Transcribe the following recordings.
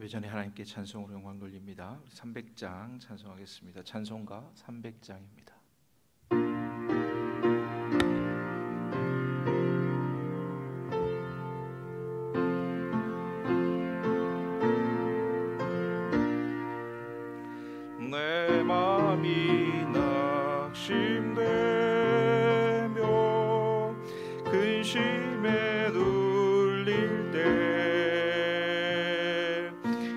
예배전에 하나님께 찬송으로 영광 돌립니다. 300장 찬송하겠습니다. 찬송가 300장입니다. 내 마음이 낙심되며 근심에 눌릴 때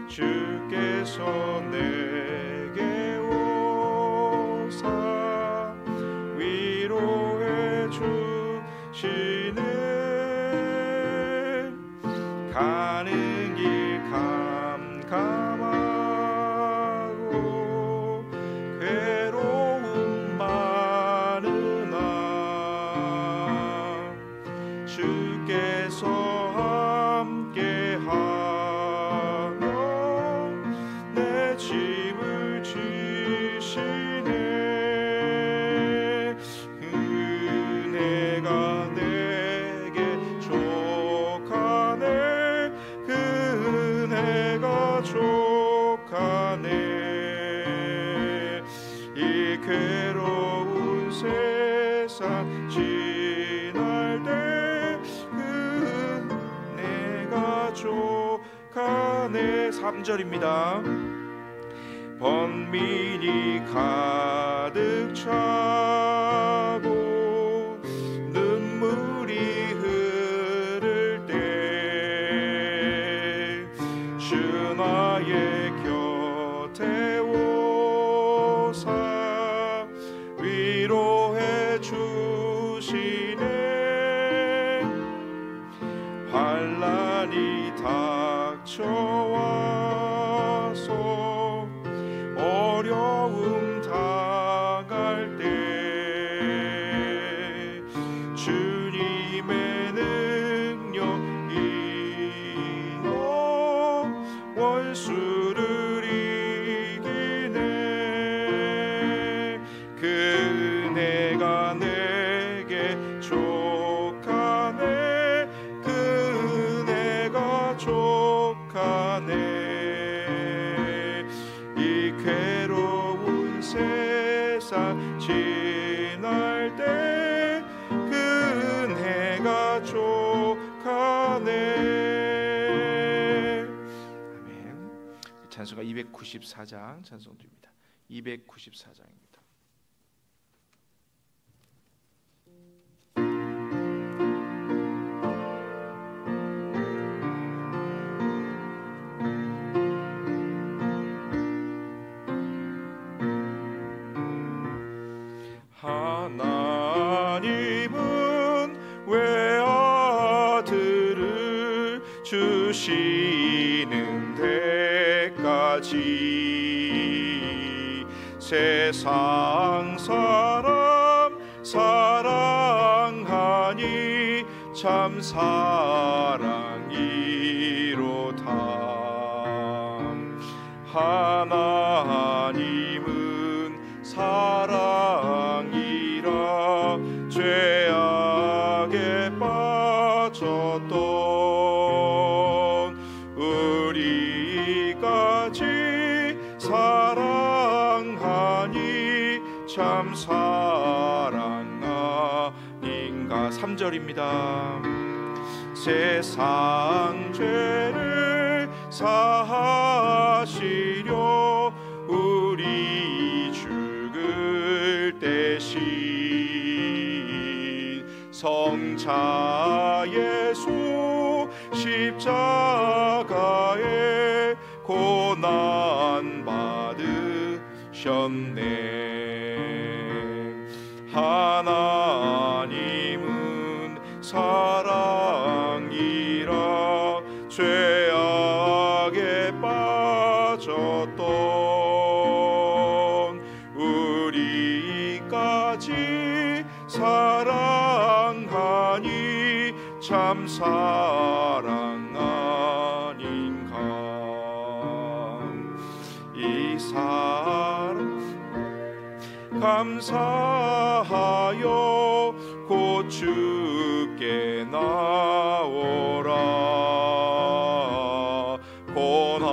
주께서 내게 오사 위로해 주시네. 가는 길 캄캄하고 괴로움 많으나 주께서 함께하며 내 짐을 지시네. 은혜가 내게 족하네. 은혜가 족하네. 이 괴로운 세상 지날 때 은혜가 족하네. 3절입니다. 번민이 가득 차고 눈물이 흐를 때 주 나의 곁에 오사 위로해 주시네. 환난이 닥쳐와서 어려움 당할 때 주님의 능력이여 원수를 이기네. 그 은혜가 내게 족하네. 그 은혜가 족하네. 이 괴로운 세상 지날 때 그 은혜가 족하네. 아멘. 찬송가 294장 찬송드립니다. 294장입니다. 하나님은 왜 아들을 주시는 데까지 세상 사람 사랑하니 참 사랑이로다. 하나님은 사랑이라 죄악에 빠졌던 우리까지 사랑하니 참 사랑 아닌가. 3절입니다. 세상 죄를 사하시려 우리 죽을 대신 성자 예수 십자가에 고난 받으셨네. 하나님은 사랑이라 죄악에 빠졌던 우리까지 사랑하니 참 사랑 아닌가. 이 사랑 감사하여 곧 주께 나오라. 고난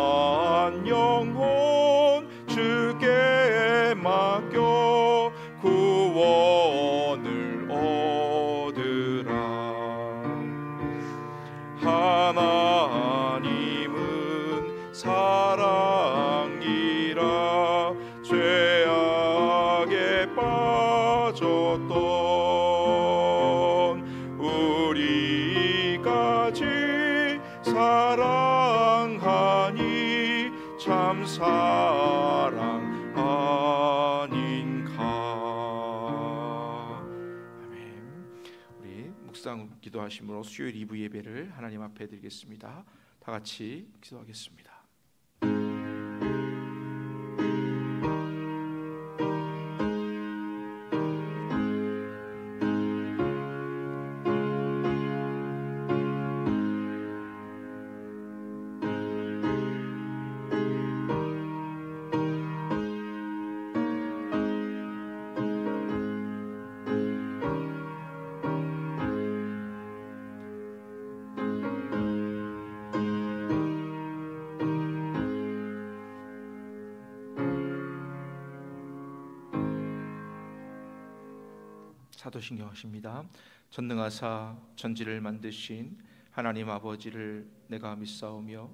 사랑하니 참 사랑 아닌가. 아멘. 우리 묵상 기도하심으로 수요일 2부 예배를 하나님 앞에 드리겠습니다. 다 같이 기도하겠습니다. 사도신경하십니다. 전능하사 전지를 만드신 하나님 아버지를 내가 믿사오며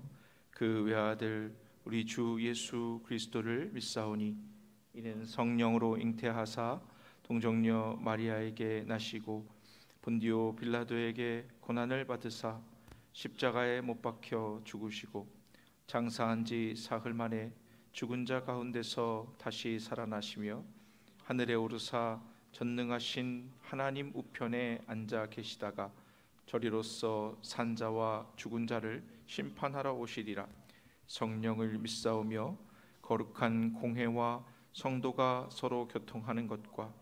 그 외아들 우리 주 예수 그리스도를 믿사오니 이는 성령으로 잉태하사 동정녀 마리아에게 나시고 본디오 빌라도에게 고난을 받으사 십자가에 못 박혀 죽으시고 장사한 지 사흘 만에 죽은 자 가운데서 다시 살아나시며 하늘에 오르사 전능하신 하나님 우편에 앉아 계시다가 저리로서 산자와 죽은 자를 심판하러 오시리라. 성령을 믿사오며 거룩한 공회와 성도가 서로 교통하는 것과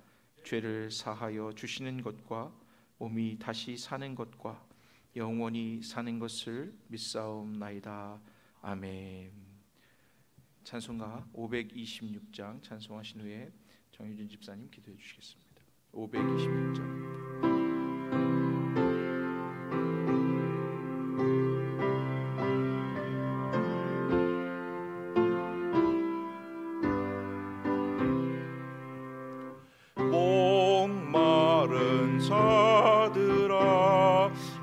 죄를 사하여 주시는 것과 몸이 다시 사는 것과 영원히 사는 것을 믿사옵나이다. 아멘. 찬송가 526장 찬송하신 후에 정유진 집사님 기도해 주시겠습니다. 526장입니다. 목마른 자들아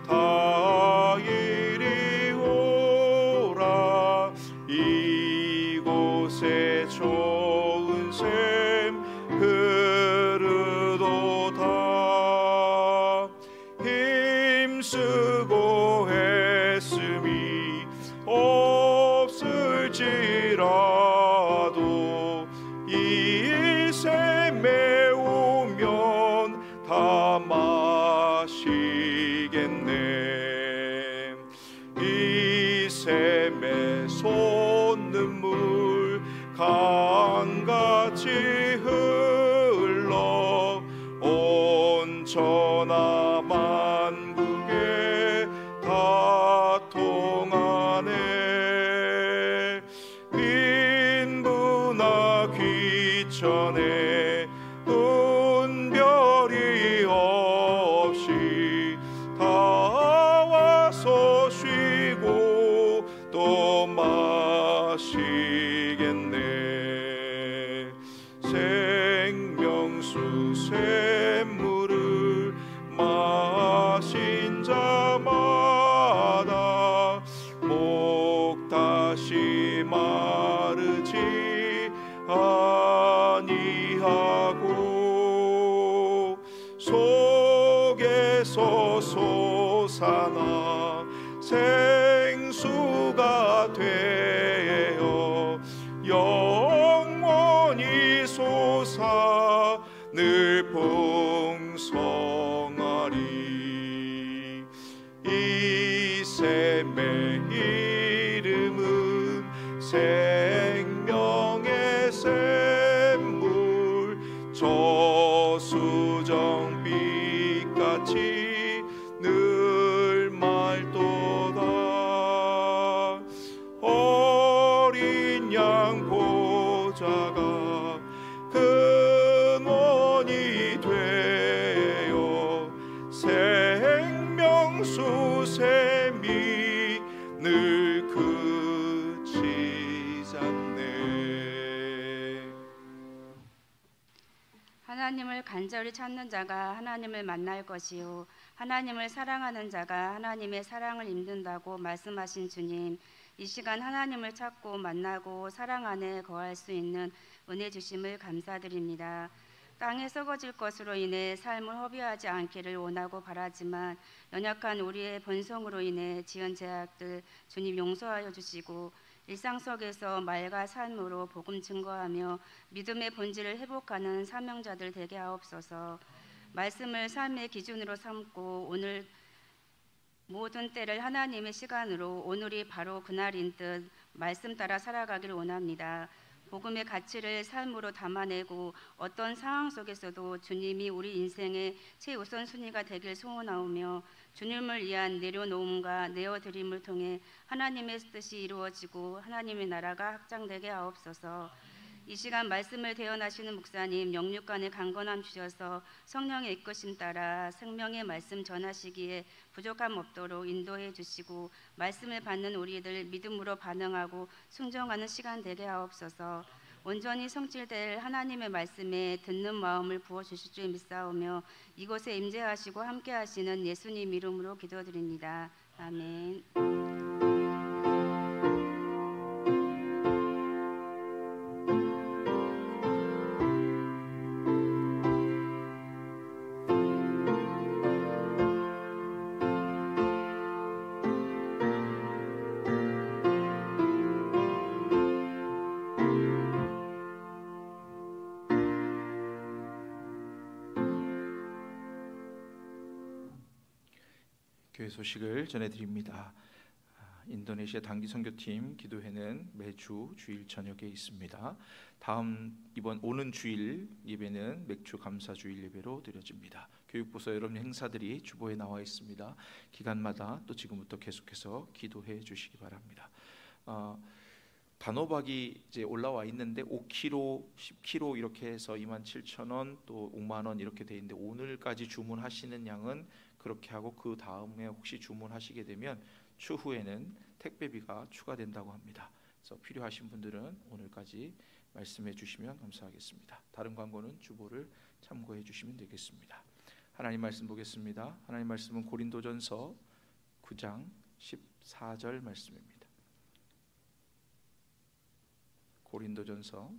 다 이리 오라. 이곳에 좋은 샘 흐르도다. 힘쓰고 애씀이 없을지라도 이 샘에 오면 다 마시겠네. 이 샘에 솟는물 강같이 흘러 온 천하 만국에 다 통하네. 빈부나 귀천에 분별이 없이 다 와서 쉬고 또 마시겠네. 생명수 샘물을 마신 자마다 목 다시 마르지 아니하고 속에서 솟아나 생수가 되어 영원히 솟아 늘 풍성하리. 이 샘의 이름은 생명의 샘물. 저수정빛같이 늘 맑도다. 어린 양 보좌가 근원이 되어 생명수 샘이 늘 그치지 않네. 하나님을 간절히 찾는 자가 하나님을 만날 것이요 하나님을 사랑하는 자가 하나님의 사랑을 입는다고 말씀하신 주님, 이 시간 하나님을 찾고 만나고 사랑 안에 거할 수 있는 은혜 주심을 감사드립니다. 땅에 썩어질 것으로 인해 삶을 허비하지 않기를 원하고 바라지만 연약한 우리의 본성으로 인해 지은 죄악들 주님 용서하여 주시고 일상 속에서 말과 삶으로 복음 증거하며 믿음의 본질을 회복하는 사명자들 되게 하옵소서. 말씀을 삶의 기준으로 삼고 오늘 모든 때를 하나님의 시간으로 오늘이 바로 그날인 듯 말씀 따라 살아가기를 원합니다. 복음의 가치를 삶으로 담아내고 어떤 상황 속에서도 주님이 우리 인생의 최우선순위가 되길 소원하오며 주님을 위한 내려놓음과 내어드림을 통해 하나님의 뜻이 이루어지고 하나님의 나라가 확장되게 하옵소서. 이 시간 말씀을 대언하시는 목사님 영육간에 강건함 주셔서 성령의 이끄심 따라 생명의 말씀 전하시기에 부족함 없도록 인도해 주시고 말씀을 받는 우리들 믿음으로 반응하고 순종하는 시간 되게 하옵소서. 온전히 성취될 하나님의 말씀에 듣는 마음을 부어주실 줄 믿사오며 이곳에 임재하시고 함께하시는 예수님 이름으로 기도드립니다. 아멘. 교회 소식을 전해드립니다. 인도네시아 단기 선교팀 기도회는 매주 주일 저녁에 있습니다. 이번 오는 주일 예배는 맥주 감사 주일 예배로 드려집니다. 교육부서 여러 행사들이 주보에 나와 있습니다. 기간마다 또 지금부터 계속해서 기도해 주시기 바랍니다. 단호박이 이제 올라와 있는데 5kg, 10kg 이렇게 해서 27,000원 또 5만 원 이렇게 돼 있는데 오늘까지 주문하시는 양은 그렇게 하고 그 다음에 혹시 주문하시게 되면 추후에는 택배비가 추가된다고 합니다. 그래서 필요하신 분들은 오늘까지 말씀해 주시면 감사하겠습니다. 다른 광고는 주보를 참고해 주시면 되겠습니다. 하나님 말씀 보겠습니다. 하나님 말씀은 고린도전서 9장 14절 말씀입니다. 고린도전서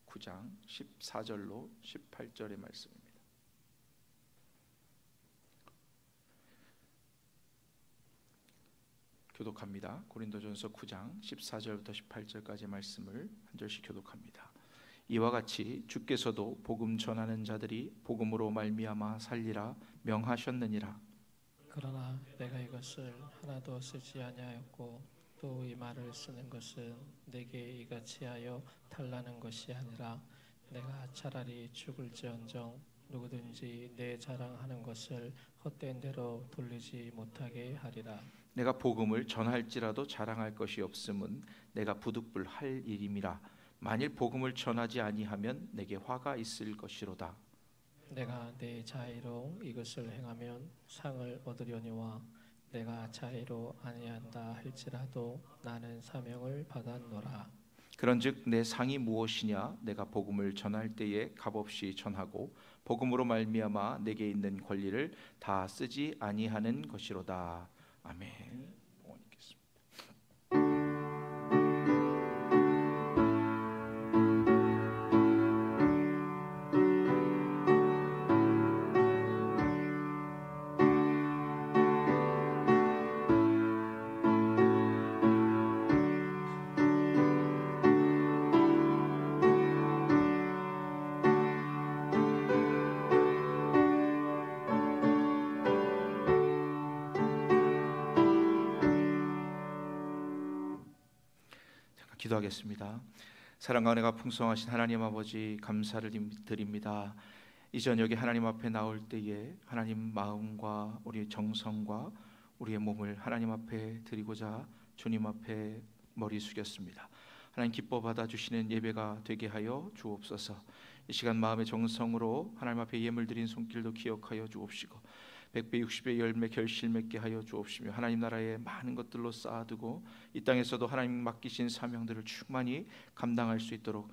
9장 14절로 18절의 말씀입니다. 교독합니다. 고린도전서 9장 14절부터 18절까지 말씀을 한 절씩 교독합니다. 이와 같이 주께서도 복음 전하는 자들이 복음으로 말미암아 살리라 명하셨느니라. 그러나 내가 이것을 하나도 쓰지 아니하였고 또 이 말을 쓰는 것은 내게 이같이 하여 달라는 것이 아니라 내가 차라리 죽을지언정 누구든지 내 자랑하는 것을 헛된 대로 돌리지 못하게 하리라. 내가 복음을 전할지라도 자랑할 것이 없음은 내가 부득불할 일임이라. 만일 복음을 전하지 아니하면 내게 화가 있을 것이로다. 내가 내 자의로 이것을 행하면 상을 얻으려니와 내가 자의로 아니한다 할지라도 나는 사명을 받았노라. 그런즉 내 상이 무엇이냐? 내가 복음을 전할 때에 값없이 전하고 복음으로 말미암아 내게 있는 권리를 다 쓰지 아니하는 것이로다. 아멘. 기도하겠습니다. 사랑과 은혜가 풍성하신 하나님 아버지 감사를 드립니다. 이 저녁에 하나님 앞에 나올 때에 하나님 마음과 우리의 정성과 우리의 몸을 하나님 앞에 드리고자 주님 앞에 머리 숙였습니다. 하나님 기뻐 받아주시는 예배가 되게 하여 주옵소서. 이 시간 마음의 정성으로 하나님 앞에 예물 드린 손길도 기억하여 주옵시고 100배 60배 열매 결실 맺게 하여 주옵시며 하나님 나라에 많은 것들로 쌓아두고 이 땅에서도 하나님 맡기신 사명들을 충만히 감당할 수 있도록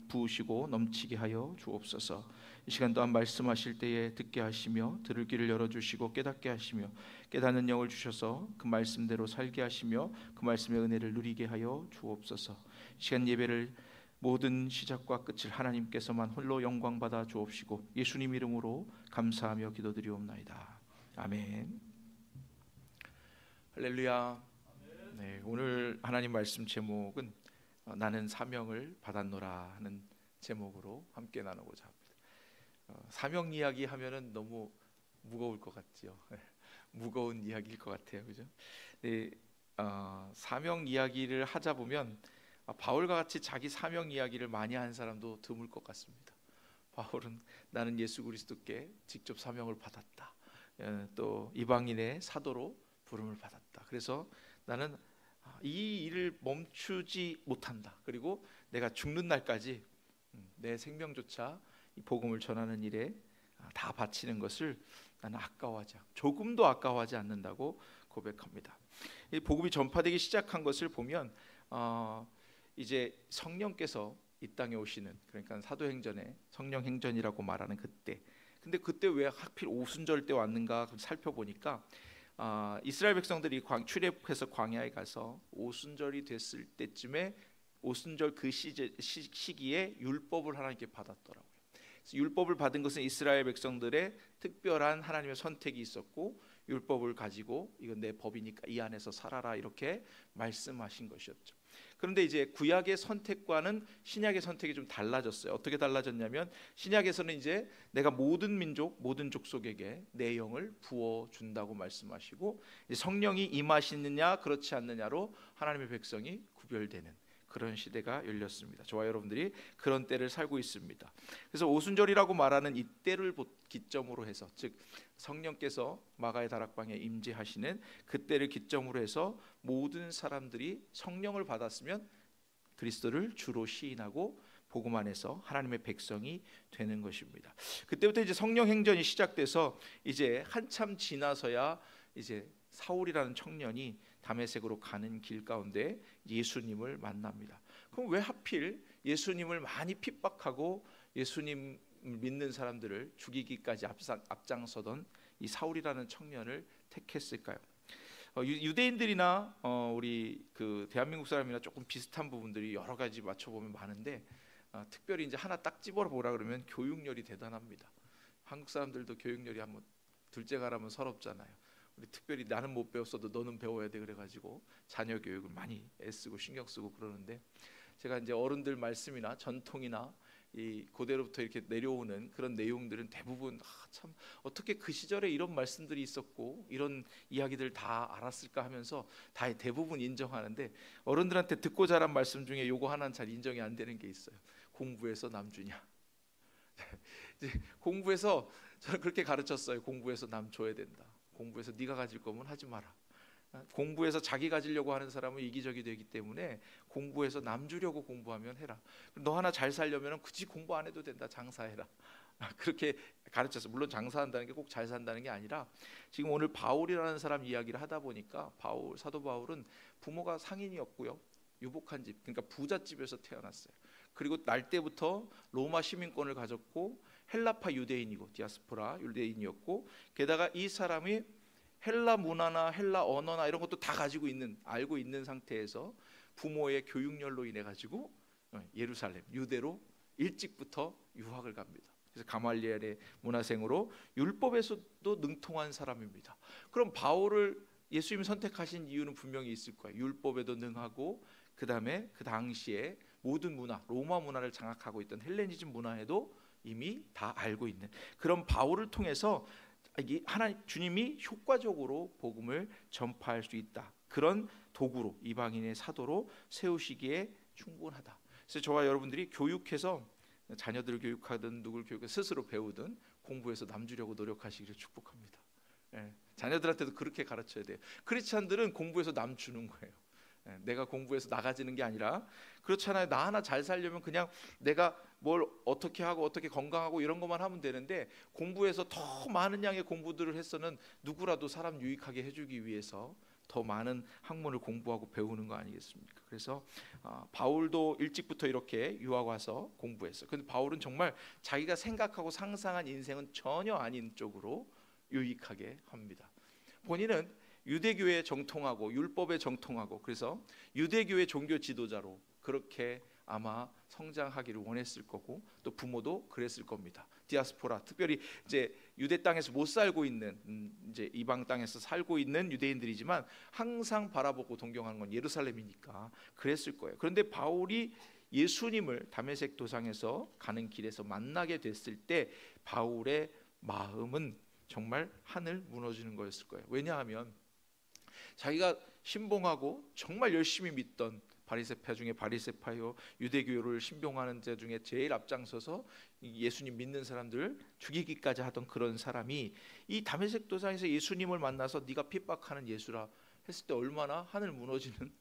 부으시고 넘치게 하여 주옵소서. 이 시간 또한 말씀하실 때에 듣게 하시며 들을 귀를 열어주시고 깨닫게 하시며 깨닫는 영을 주셔서 그 말씀대로 살게 하시며 그 말씀의 은혜를 누리게 하여 주옵소서. 이 시간 예배를 모든 시작과 끝을 하나님께서만 홀로 영광 받아 주옵시고 예수님 이름으로 감사하며 기도드리옵나이다. 아멘. 할렐루야. 네, 오늘 하나님 말씀 제목은 나는 사명을 받았노라 하는 제목으로 함께 나누고자 합니다. 사명 이야기 하면은 너무 무거울 것 같지요. 무거운 이야기일 것 같아요, 그죠? 네, 사명 이야기를 하자 보면 바울과 같이 자기 사명 이야기를 많이 한 사람도 드물 것 같습니다. 바울은 나는 예수 그리스도께 직접 사명을 받았다. 또 이방인의 사도로 부름을 받았다. 그래서 나는 이 일을 멈추지 못한다. 그리고 내가 죽는 날까지 내 생명조차 이 복음을 전하는 일에 다 바치는 것을 나는 조금도 아까워하지 않는다고 고백합니다. 이 복음이 전파되기 시작한 것을 보면 이제 성령께서 이 땅에 오시는, 그러니까 사도행전에 성령행전이라고 말하는 그때. 근데 그때 왜 하필 오순절 때 왔는가 살펴보니까 이스라엘 백성들이 출애굽해서 광야에 가서 오순절이 됐을 때쯤에 오순절 그 시기에 율법을 하나님께 받았더라고요. 그래서 율법을 받은 것은 이스라엘 백성들의 특별한 하나님의 선택이 있었고, 율법을 가지고 이건 내 법이니까 이 안에서 살아라 이렇게 말씀하신 것이었죠. 그런데 이제 구약의 선택과는 신약의 선택이 좀 달라졌어요. 어떻게 달라졌냐면 신약에서는 이제 내가 모든 민족, 모든 족속에게 내 영을 부어 준다고 말씀하시고, 성령이 임하시느냐 그렇지 않느냐로 하나님의 백성이 구별되는 그런 시대가 열렸습니다. 저와 여러분들이 그런 때를 살고 있습니다. 그래서 오순절이라고 말하는 이 때를 기점으로 해서, 즉 성령께서 마가의 다락방에 임재하시는 그때를 기점으로 해서 모든 사람들이 성령을 받았으면 그리스도를 주로 시인하고 복음 안에서 하나님의 백성이 되는 것입니다. 그때부터 이제 성령 행전이 시작돼서 이제 한참 지나서야 이제 사울이라는 청년이 다메섹으로 가는 길 가운데 예수님을 만납니다. 그럼 왜 하필 예수님을 많이 핍박하고 예수님 믿는 사람들을 죽이기까지 앞장서던 이 사울이라는 청년을 택했을까요? 유대인들이나 우리 그 대한민국 사람이나 조금 비슷한 부분들이 여러 가지 맞춰보면 많은데, 특별히 이제 하나 딱 집어라 보라 그러면 교육열이 대단합니다. 한국 사람들도 교육열이 한번 둘째 가라면 서럽잖아요. 우리 특별히 나는 못 배웠어도 너는 배워야 돼 그래가지고 자녀 교육을 많이 애쓰고 신경 쓰고 그러는데, 제가 이제 어른들 말씀이나 전통이나 이 고대로부터 이렇게 내려오는 그런 내용들은 대부분 참 어떻게 그 시절에 이런 말씀들이 있었고 이런 이야기들 다 알았을까 하면서 다 대부분 인정하는데, 어른들한테 듣고 자란 말씀 중에 요거 하나는 잘 인정이 안 되는 게 있어요. 공부해서 남 주냐. 공부해서 저는 그렇게 가르쳤어요. 공부해서 남 줘야 된다. 공부해서 네가 가질 거면 하지 마라. 공부해서 자기 가지려고 하는 사람은 이기적이 되기 때문에 공부해서 남 주려고 공부하면 해라. 너 하나 잘 살려면 굳이 공부 안 해도 된다. 장사해라. 그렇게 가르쳤어요. 물론 장사한다는 게 꼭 잘 산다는 게 아니라, 지금 오늘 바울이라는 사람 이야기를 하다 보니까 사도 바울은 부모가 상인이었고요, 유복한 집, 그러니까 부잣집에서 태어났어요. 그리고 날 때부터 로마 시민권을 가졌고 헬라파 유대인이고 디아스포라 유대인이었고, 게다가 이 사람이 헬라 문화나 헬라 언어나 이런 것도 다 알고 있는 상태에서 부모의 교육열로 인해 가지고 예루살렘 유대로 일찍부터 유학을 갑니다. 그래서 가말리엘의 문화생으로 율법에서도 능통한 사람입니다. 그럼 바울을 예수님이 선택하신 이유는 분명히 있을 거예요. 율법에도 능하고, 그 다음에 그 당시에 모든 문화, 로마 문화를 장악하고 있던 헬레니즘 문화에도 이미 다 알고 있는 그런 바울을 통해서 주님이 효과적으로 복음을 전파할 수 있다. 그런 도구로, 이방인의 사도로 세우시기에 충분하다. 그래서 저와 여러분들이 교육해서 자녀들을 교육하든 누구를 교육하든 스스로 배우든 공부해서 남 주려고 노력하시기를 축복합니다. 자녀들한테도 그렇게 가르쳐야 돼요. 크리스찬들은 공부해서 남 주는 거예요. 내가 공부해서 나가지는 게 아니라, 그렇잖아요. 나 하나 잘 살려면 그냥 내가 뭘 어떻게 하고 어떻게 건강하고 이런 것만 하면 되는데, 공부해서 더 많은 양의 공부들을 해서는 누구라도 사람 유익하게 해주기 위해서 더 많은 학문을 공부하고 배우는 거 아니겠습니까? 그래서 바울도 일찍부터 이렇게 유학 와서 공부했어요. 근데 바울은 정말 자기가 생각하고 상상한 인생은 전혀 아닌 쪽으로 유익하게 합니다. 본인은 유대교에 정통하고 율법에 정통하고, 그래서 유대교의 종교 지도자로 그렇게 아마 성장하기를 원했을 거고 또 부모도 그랬을 겁니다. 디아스포라, 특별히 이제 유대 땅에서 못 살고 있는 이제 이방 땅에서 살고 있는 유대인들이지만 항상 바라보고 동경하는 건 예루살렘이니까 그랬을 거예요. 그런데 바울이 예수님을 다메섹 도상에서 가는 길에서 만나게 됐을 때 바울의 마음은 정말 하늘 무너지는 거였을 거예요. 왜냐하면 자기가 신봉하고 정말 열심히 믿던 바리새파 중에 바리새파요, 유대교를 신봉하는 자 중에 제일 앞장서서 예수님 믿는 사람들 죽이기까지 하던 그런 사람이 이 다메섹 도상에서 예수님을 만나서 네가 핍박하는 예수라 했을 때 얼마나 하늘 무너지는,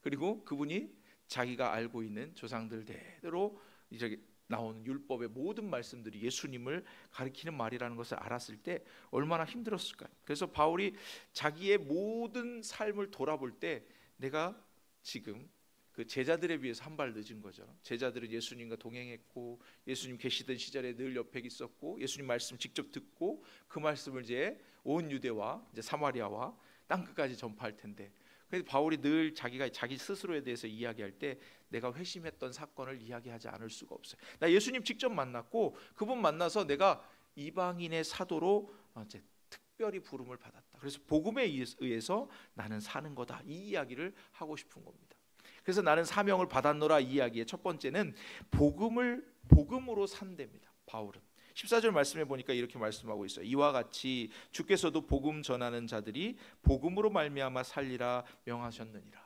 그리고 그분이 자기가 알고 있는 조상들 대로 이제 나오는 율법의 모든 말씀들이 예수님을 가리키는 말이라는 것을 알았을 때 얼마나 힘들었을까요? 그래서 바울이 자기의 모든 삶을 돌아볼 때 내가 지금 그 제자들에 비해서 한 발 늦은 거죠. 제자들은 예수님과 동행했고 예수님 계시던 시절에 늘 옆에 있었고 예수님 말씀 직접 듣고 그 말씀을 이제 온 유대와 이제 사마리아와 땅 끝까지 전파할 텐데, 그래서 바울이 늘 자기가 자기 스스로에 대해서 이야기할 때 내가 회심했던 사건을 이야기하지 않을 수가 없어요. 나 예수님 직접 만났고 그분 만나서 내가 이방인의 사도로 이제 특별히 부름을 받았다. 그래서 복음에 의해서 나는 사는 거다. 이 이야기를 하고 싶은 겁니다. 그래서 나는 사명을 받았노라 이 이야기의 첫 번째는 복음으로 산답니다. 바울은 14절 말씀해 보니까 이렇게 말씀하고 있어요. 이와 같이 주께서도 복음 전하는 자들이 복음으로 말미암아 살리라 명하셨느니라.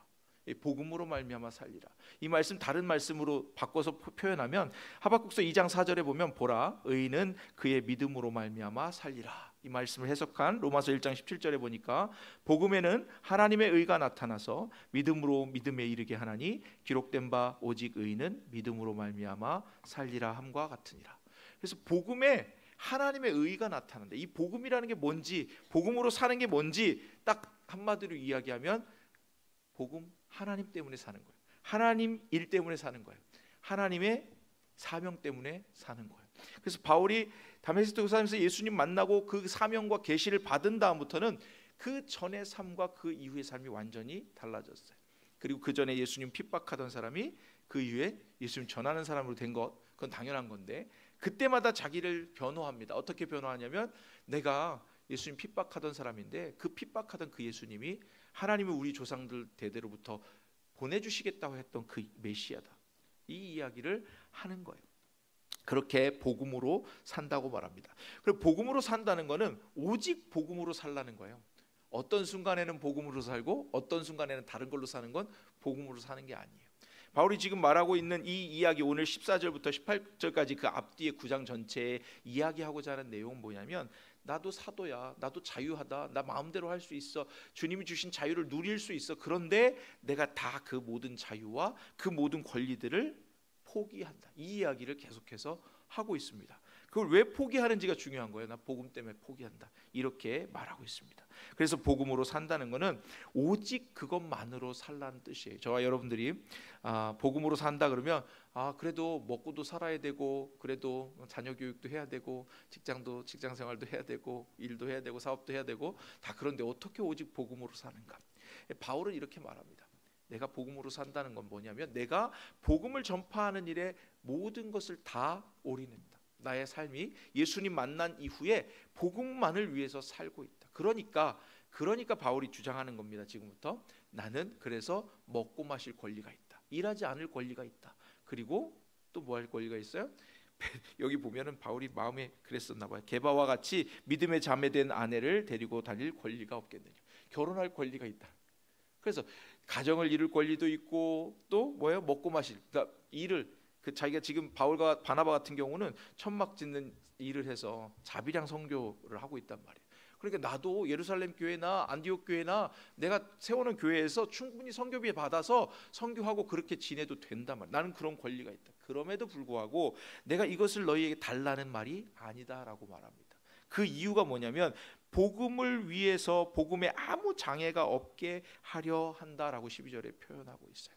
복음으로 말미암아 살리라. 이 말씀 다른 말씀으로 바꿔서 표현하면 하박국서 2장 4절에 보면 보라 의인은 그의 믿음으로 말미암아 살리라. 이 말씀을 해석한 로마서 1장 17절에 보니까 복음에는 하나님의 의가 나타나서 믿음으로 믿음에 이르게 하나니 기록된 바 오직 의인은 믿음으로 말미암아 살리라 함과 같으니라. 그래서 복음에 하나님의 의가 나타난다. 이 복음이라는 게 뭔지, 복음으로 사는 게 뭔지 딱 한마디로 이야기하면 복음, 하나님 때문에 사는 거예요. 하나님 일 때문에 사는 거예요. 하나님의 사명 때문에 사는 거예요. 그래서 바울이 다메섹 도상에서 예수님 만나고 그 사명과 계시를 받은 다음부터는 그 전의 삶과 그 이후의 삶이 완전히 달라졌어요. 그리고 그 전에 예수님 핍박하던 사람이 그 이후에 예수님 전하는 사람으로 된 것, 그건 당연한 건데 그때마다 자기를 변호합니다. 어떻게 변호하냐면 내가 예수님 핍박하던 사람인데 그 핍박하던 그 예수님이 하나님이 우리 조상들 대대로부터 보내주시겠다고 했던 그 메시아다. 이 이야기를 하는 거예요. 그렇게 복음으로 산다고 말합니다. 그리고 복음으로 산다는 것은 오직 복음으로 살라는 거예요. 어떤 순간에는 복음으로 살고 어떤 순간에는 다른 걸로 사는 건 복음으로 사는 게 아니에요. 바울이 지금 말하고 있는 이 이야기, 오늘 14절부터 18절까지 그 앞뒤의 9장 전체에 이야기하고자 하는 내용은 뭐냐면 나도 사도야, 나도 자유하다, 나 마음대로 할 수 있어, 주님이 주신 자유를 누릴 수 있어. 그런데 내가 다 그 모든 자유와 그 모든 권리들을 포기한다. 이 이야기를 계속해서 하고 있습니다. 그걸 왜 포기하는지가 중요한 거예요. 나 복음 때문에 포기한다. 이렇게 말하고 있습니다. 그래서 복음으로 산다는 것은 오직 그것만으로 살라는 뜻이에요. 저와 여러분들이 복음으로 산다 그러면 그래도 먹고도 살아야 되고, 그래도 자녀 교육도 해야 되고, 직장 생활도 해야 되고, 일도 해야 되고, 사업도 해야 되고, 다 그런데 어떻게 오직 복음으로 사는가? 바울은 이렇게 말합니다. 내가 복음으로 산다는 건 뭐냐면 내가 복음을 전파하는 일에 모든 것을 다 올인했다. 나의 삶이 예수님 만난 이후에 복음만을 위해서 살고 있다. 그러니까 바울이 주장하는 겁니다. 지금부터 나는 그래서 먹고 마실 권리가 있다. 일하지 않을 권리가 있다. 그리고 또 뭐 할 권리가 있어요? 여기 보면은 바울이 마음에 그랬었나 봐요. 게바와 같이 믿음의 자매된 아내를 데리고 다닐 권리가 없겠느냐. 결혼할 권리가 있다. 그래서 가정을 이룰 권리도 있고 또 뭐예요? 먹고 마실, 그러니까 일을 자기가 지금 바울과 바나바 같은 경우는 천막 짓는 일을 해서 자비량 선교를 하고 있단 말이에요. 그러니까 나도 예루살렘 교회나 안디옥 교회나 내가 세우는 교회에서 충분히 선교비 받아서 선교하고 그렇게 지내도 된단 말이에요. 나는 그런 권리가 있다. 그럼에도 불구하고 내가 이것을 너희에게 달라는 말이 아니다라고 말합니다. 그 이유가 뭐냐면 복음을 위해서 복음에 아무 장애가 없게 하려 한다라고 12절에 표현하고 있어요.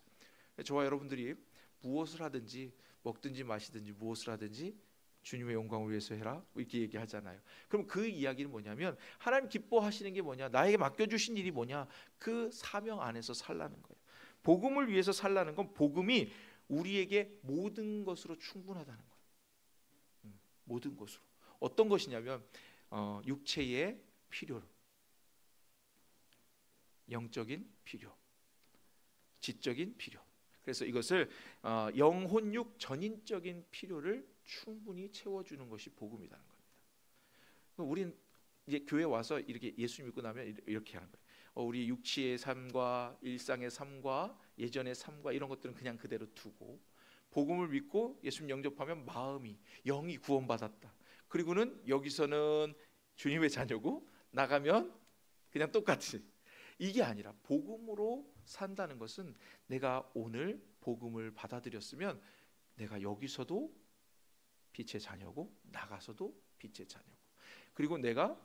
저와 여러분들이 무엇을 하든지 먹든지 마시든지 무엇을 하든지 주님의 영광을 위해서 해라 이렇게 얘기하잖아요. 그럼 그 이야기는 뭐냐면 하나님 기뻐하시는 게 뭐냐, 나에게 맡겨주신 일이 뭐냐, 그 사명 안에서 살라는 거예요. 복음을 위해서 살라는 건 복음이 우리에게 모든 것으로 충분하다는 거예요. 모든 것으로. 어떤 것이냐면 육체의 필요, 영적인 필요, 지적인 필요. 그래서 이것을 영혼육 전인적인 필요를 충분히 채워주는 것이 복음이라는 겁니다. 우린 이제 교회 와서 이렇게 예수 믿고 나면 이렇게 하는 거예요. 우리 육체의 삶과 일상의 삶과 예전의 삶과 이런 것들은 그냥 그대로 두고 복음을 믿고 예수님 영접하면 마음이 영이 구원받았다. 그리고는 여기서는 주님의 자녀고 나가면 그냥 똑같이. 이게 아니라 복음으로 산다는 것은 내가 오늘 복음을 받아들였으면 내가 여기서도 빛의 자녀고 나가서도 빛의 자녀고, 그리고 내가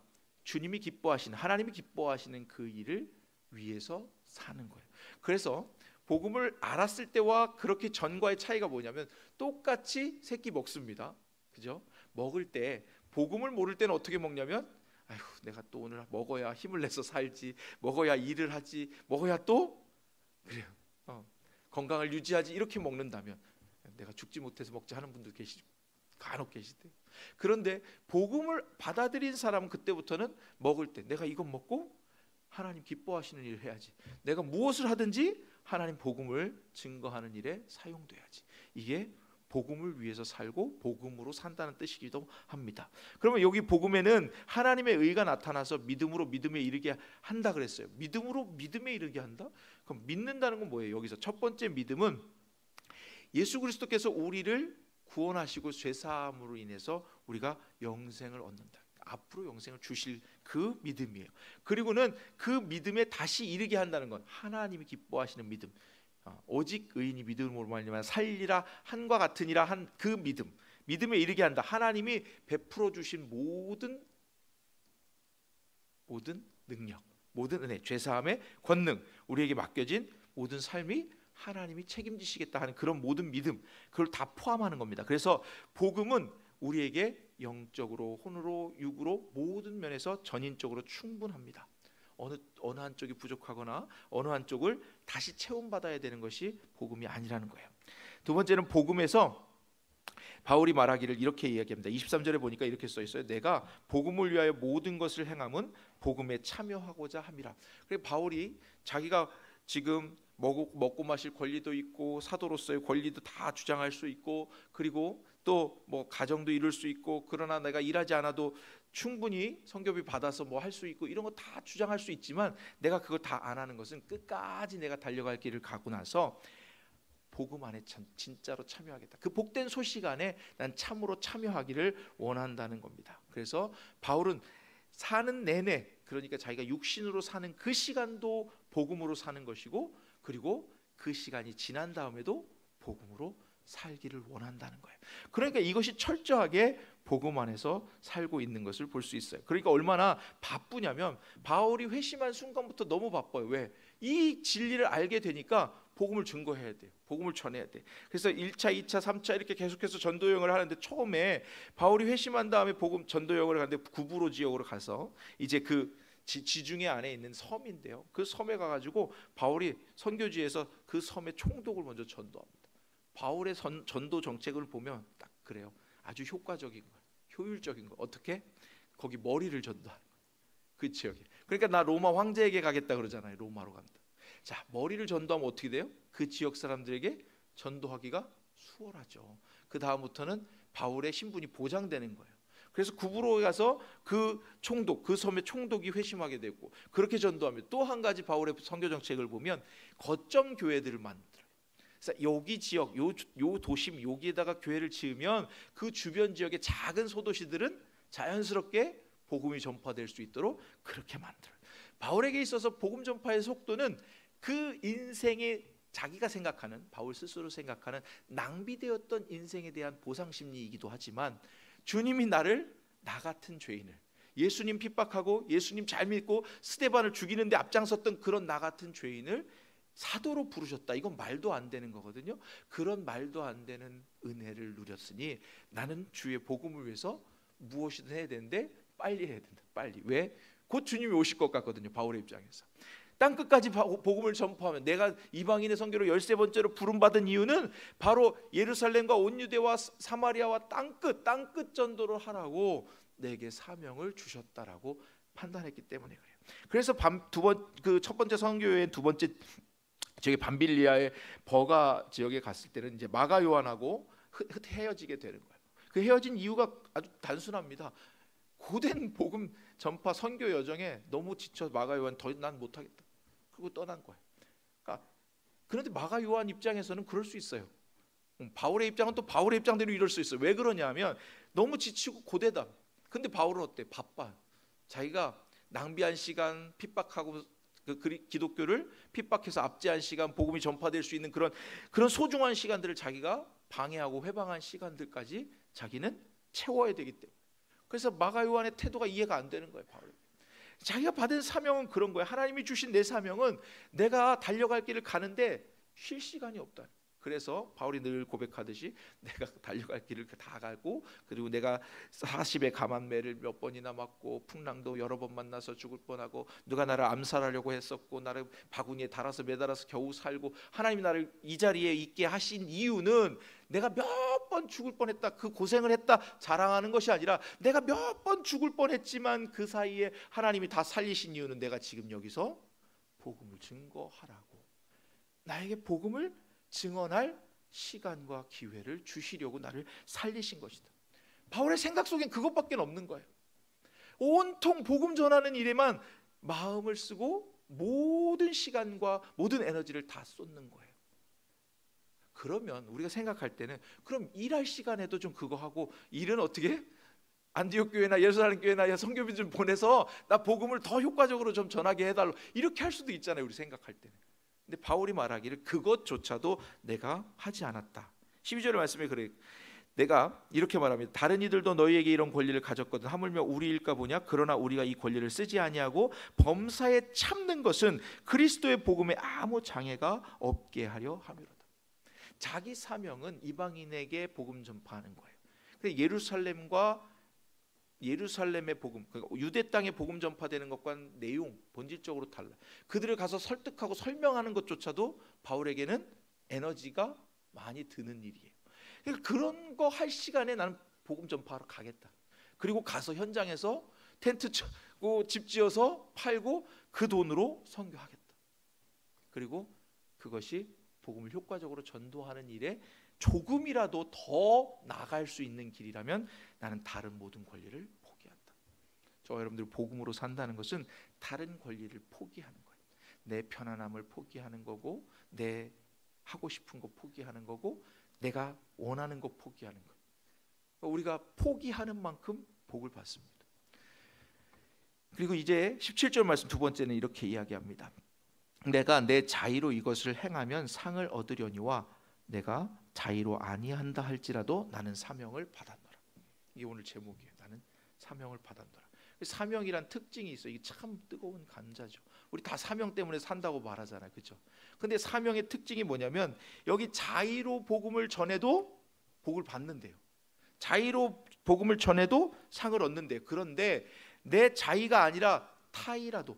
주님이 기뻐하시는, 하나님이 기뻐하시는 그 일을 위해서 사는 거예요. 그래서 복음을 알았을 때와 그렇게 전과의 차이가 뭐냐면 똑같이 새끼 먹습니다. 그죠? 먹을 때 복음을 모를 때는 어떻게 먹냐면 아휴 내가 또 오늘 먹어야 힘을 내서 살지, 먹어야 일을 하지, 먹어야 또 그래요. 건강을 유지하지, 이렇게 먹는다면 내가 죽지 못해서 먹지 하는 분들 간혹 계시대요. 그런데 복음을 받아들인 사람은 그때부터는 먹을 때 내가 이것 먹고 하나님 기뻐하시는 일을 해야지, 내가 무엇을 하든지 하나님 복음을 증거하는 일에 사용돼야지. 이게 복음을 위해서 살고 복음으로 산다는 뜻이기도 합니다. 그러면 여기 복음에는 하나님의 의가 나타나서 믿음으로 믿음에 이르게 한다 그랬어요. 믿음으로 믿음에 이르게 한다? 그럼 믿는다는 건 뭐예요? 여기서 첫 번째 믿음은 예수 그리스도께서 우리를 구원하시고 죄사함으로 인해서 우리가 영생을 얻는다. 앞으로 영생을 주실 그 믿음이에요. 그리고는 그 믿음에 다시 이르게 한다는 건 하나님이 기뻐하시는 믿음. 오직 의인이 믿음으로 말미암아 살리라 한과 같으니라 한 그 믿음. 믿음에 이르게 한다. 하나님이 베풀어 주신 모든 능력, 모든 은혜, 죄사함의 권능, 우리에게 맡겨진 모든 삶이 하나님이 책임지시겠다 하는 그런 모든 믿음, 그걸 다 포함하는 겁니다. 그래서 복음은 우리에게 영적으로, 혼으로, 육으로 모든 면에서 전인적으로 충분합니다. 어느 한쪽이 부족하거나 어느 한쪽을 다시 체험받아야 되는 것이 복음이 아니라는 거예요. 두 번째는 복음에서 바울이 말하기를 이렇게 이야기합니다. 23절에 보니까 이렇게 써 있어요. 내가 복음을 위하여 모든 것을 행함은 복음에 참여하고자 함이라. 그래서 바울이 자기가 지금 먹고 마실 권리도 있고 사도로서의 권리도 다 주장할 수 있고, 그리고 또 뭐 가정도 이룰 수 있고, 그러나 내가 일하지 않아도 충분히 성교비 받아서 뭐 할 수 있고, 이런 거 다 주장할 수 있지만 내가 그걸 다 안 하는 것은 끝까지 내가 달려갈 길을 가고 나서 복음 안에 진짜로 참여하겠다. 그 복된 소식 안에 난 참으로 참여하기를 원한다는 겁니다. 그래서 바울은 사는 내내, 그러니까 자기가 육신으로 사는 그 시간도 복음으로 사는 것이고, 그리고 그 시간이 지난 다음에도 복음으로 살기를 원한다는 거예요. 그러니까 이것이 철저하게 복음 안에서 살고 있는 것을 볼 수 있어요. 그러니까 얼마나 바쁘냐면 바울이 회심한 순간부터 너무 바빠요. 왜? 이 진리를 알게 되니까 복음을 증거해야 돼요. 복음을 전해야 돼. 그래서 1차, 2차, 3차 이렇게 계속해서 전도 여행을 하는데, 처음에 바울이 회심한 다음에 복음 전도 여행을 가는데 구브로 지역으로 가서 이제 그 지중해 안에 있는 섬인데요. 그 섬에 가가지고 바울이 선교지에서 그 섬에 총독을 먼저 전도합니다. 바울의 전도 정책을 보면 딱 그래요. 아주 효과적인 거예요. 효율적인 거. 어떻게? 거기 머리를 전도하는 거예요. 그 지역에. 그러니까 나 로마 황제에게 가겠다 그러잖아요. 로마로 간다. 자, 머리를 전도하면 어떻게 돼요? 그 지역 사람들에게 전도하기가 수월하죠. 그 다음부터는 바울의 신분이 보장되는 거예요. 그래서 구브로에 가서 그 총독, 그 섬의 총독이 회심하게 되고, 그렇게 전도하면 또 한 가지 바울의 선교 정책을 보면 거점 교회들을 만들어요. 그래서 여기 지역, 요 도심, 여기에다가 교회를 지으면 그 주변 지역의 작은 소도시들은 자연스럽게 복음이 전파될 수 있도록 그렇게 만들어요. 바울에게 있어서 복음 전파의 속도는 그 인생의 자기가 생각하는, 바울 스스로 생각하는 낭비되었던 인생에 대한 보상 심리이기도 하지만, 주님이 나를, 나 같은 죄인을, 예수님 핍박하고 예수님 잘 믿고 스데반을 죽이는데 앞장섰던 그런 나 같은 죄인을 사도로 부르셨다. 이건 말도 안 되는 거거든요. 그런 말도 안 되는 은혜를 누렸으니 나는 주의 복음을 위해서 무엇이든 해야 되는데 빨리 해야 된다. 빨리. 왜? 곧 주님이 오실 것 같거든요. 바울의 입장에서. 땅끝까지 복음을 전파하면, 내가 이방인의 선교로 13번째로 부름받은 이유는 바로 예루살렘과 온 유대와 사마리아와 땅끝 전도를 하라고 내게 사명을 주셨다라고 판단했기 때문에 그래요. 그래서 첫 번째 선교여행, 두 번째 저기 밤빌리아의 버가 지역에 갔을 때는 이제 마가 요한하고 헤어지게 되는 거예요. 그 헤어진 이유가 아주 단순합니다. 고된 복음 전파 선교 여정에 너무 지쳐 마가 요한 더 난 못하겠다. 그리고 떠난 거예요. 그런데 마가 요한 입장에서는 그럴 수 있어요. 바울의 입장은 또 바울의 입장대로 이럴 수 있어요. 왜 그러냐면 너무 지치고 고되다. 근데 바울은 어때? 바빠요. 자기가 낭비한 시간, 핍박하고 기독교를 핍박해서 압제한 시간, 복음이 전파될 수 있는 그런 소중한 시간들을 자기가 방해하고 회방한 시간들까지 자기는 채워야 되기 때문에. 그래서 마가 요한의 태도가 이해가 안 되는 거예요. 바울. 자기가 받은 사명은 그런 거예요. 하나님이 주신 내 사명은 내가 달려갈 길을 가는데 쉴 시간이 없다. 그래서 바울이 늘 고백하듯이 내가 달려갈 길을 다 가고, 그리고 내가 40의 감한매를 몇 번이나 맞고 풍랑도 여러 번 만나서 죽을 뻔하고 누가 나를 암살하려고 했었고 나를 바구니에 달아서 매달아서 겨우 살고, 하나님이 나를 이 자리에 있게 하신 이유는 내가 몇 번 죽을 뻔했다, 그 고생을 했다 자랑하는 것이 아니라 내가 몇 번 죽을 뻔했지만 그 사이에 하나님이 다 살리신 이유는 내가 지금 여기서 복음을 증거하라고, 나에게 복음을 증언할 시간과 기회를 주시려고 나를 살리신 것이다. 바울의 생각 속엔 그것밖에 없는 거예요. 온통 복음 전하는 일에만 마음을 쓰고 모든 시간과 모든 에너지를 다 쏟는 거예요. 그러면 우리가 생각할 때는 그럼 일할 시간에도 좀 그거 하고, 일은 어떻게 안디옥 교회나 예루살렘 교회나 선교비 좀 보내서 나 복음을 더 효과적으로 좀 전하게 해달라, 이렇게 할 수도 있잖아요. 우리 생각할 때는. 근데 바울이 말하기를 그것조차도 내가 하지 않았다. 12절의 말씀에 그래, 내가 이렇게 말합니다. 다른 이들도 너희에게 이런 권리를 가졌거든 하물며 우리일까 보냐. 그러나 우리가 이 권리를 쓰지 아니하고 범사에 참는 것은 그리스도의 복음에 아무 장애가 없게 하려 함이로다. 자기 사명은 이방인에게 복음 전파하는 거예요. 근데 예루살렘의 복음, 그러니까 유대 땅의 복음 전파되는 것과는 내용 본질적으로 달라. 그들을 가서 설득하고 설명하는 것조차도 바울에게는 에너지가 많이 드는 일이에요. 그러니까 그런 거 할 시간에 나는 복음 전파하러 가겠다. 그리고 가서 현장에서 텐트 치고 집 지어서 팔고 그 돈으로 선교하겠다. 그리고 그것이 복음을 효과적으로 전도하는 일에 조금이라도 더 나갈 수 있는 길이라면 나는 다른 모든 권리를 포기한다. 저와 여러분들이 복음으로 산다는 것은 다른 권리를 포기하는 거예요. 내 편안함을 포기하는 거고, 내 하고 싶은 거 포기하는 거고, 내가 원하는 거 포기하는 거예요. 우리가 포기하는 만큼 복을 받습니다. 그리고 이제 17절 말씀 두 번째는 이렇게 이야기합니다. 내가 내 자의로 이것을 행하면 상을 얻으려니와 내가 자의로 아니한다 할지라도 나는 사명을 받았노라. 이게 오늘 제목이에요. 나는 사명을 받았노라. 사명이란 특징이 있어요. 이게 참 뜨거운 감자죠. 우리 다 사명 때문에 산다고 말하잖아요, 그렇죠? 근데 사명의 특징이 뭐냐면 여기 자의로 복음을 전해도 복을 받는데요. 자의로 복음을 전해도 상을 얻는데요. 그런데 내 자의가 아니라 타의라도,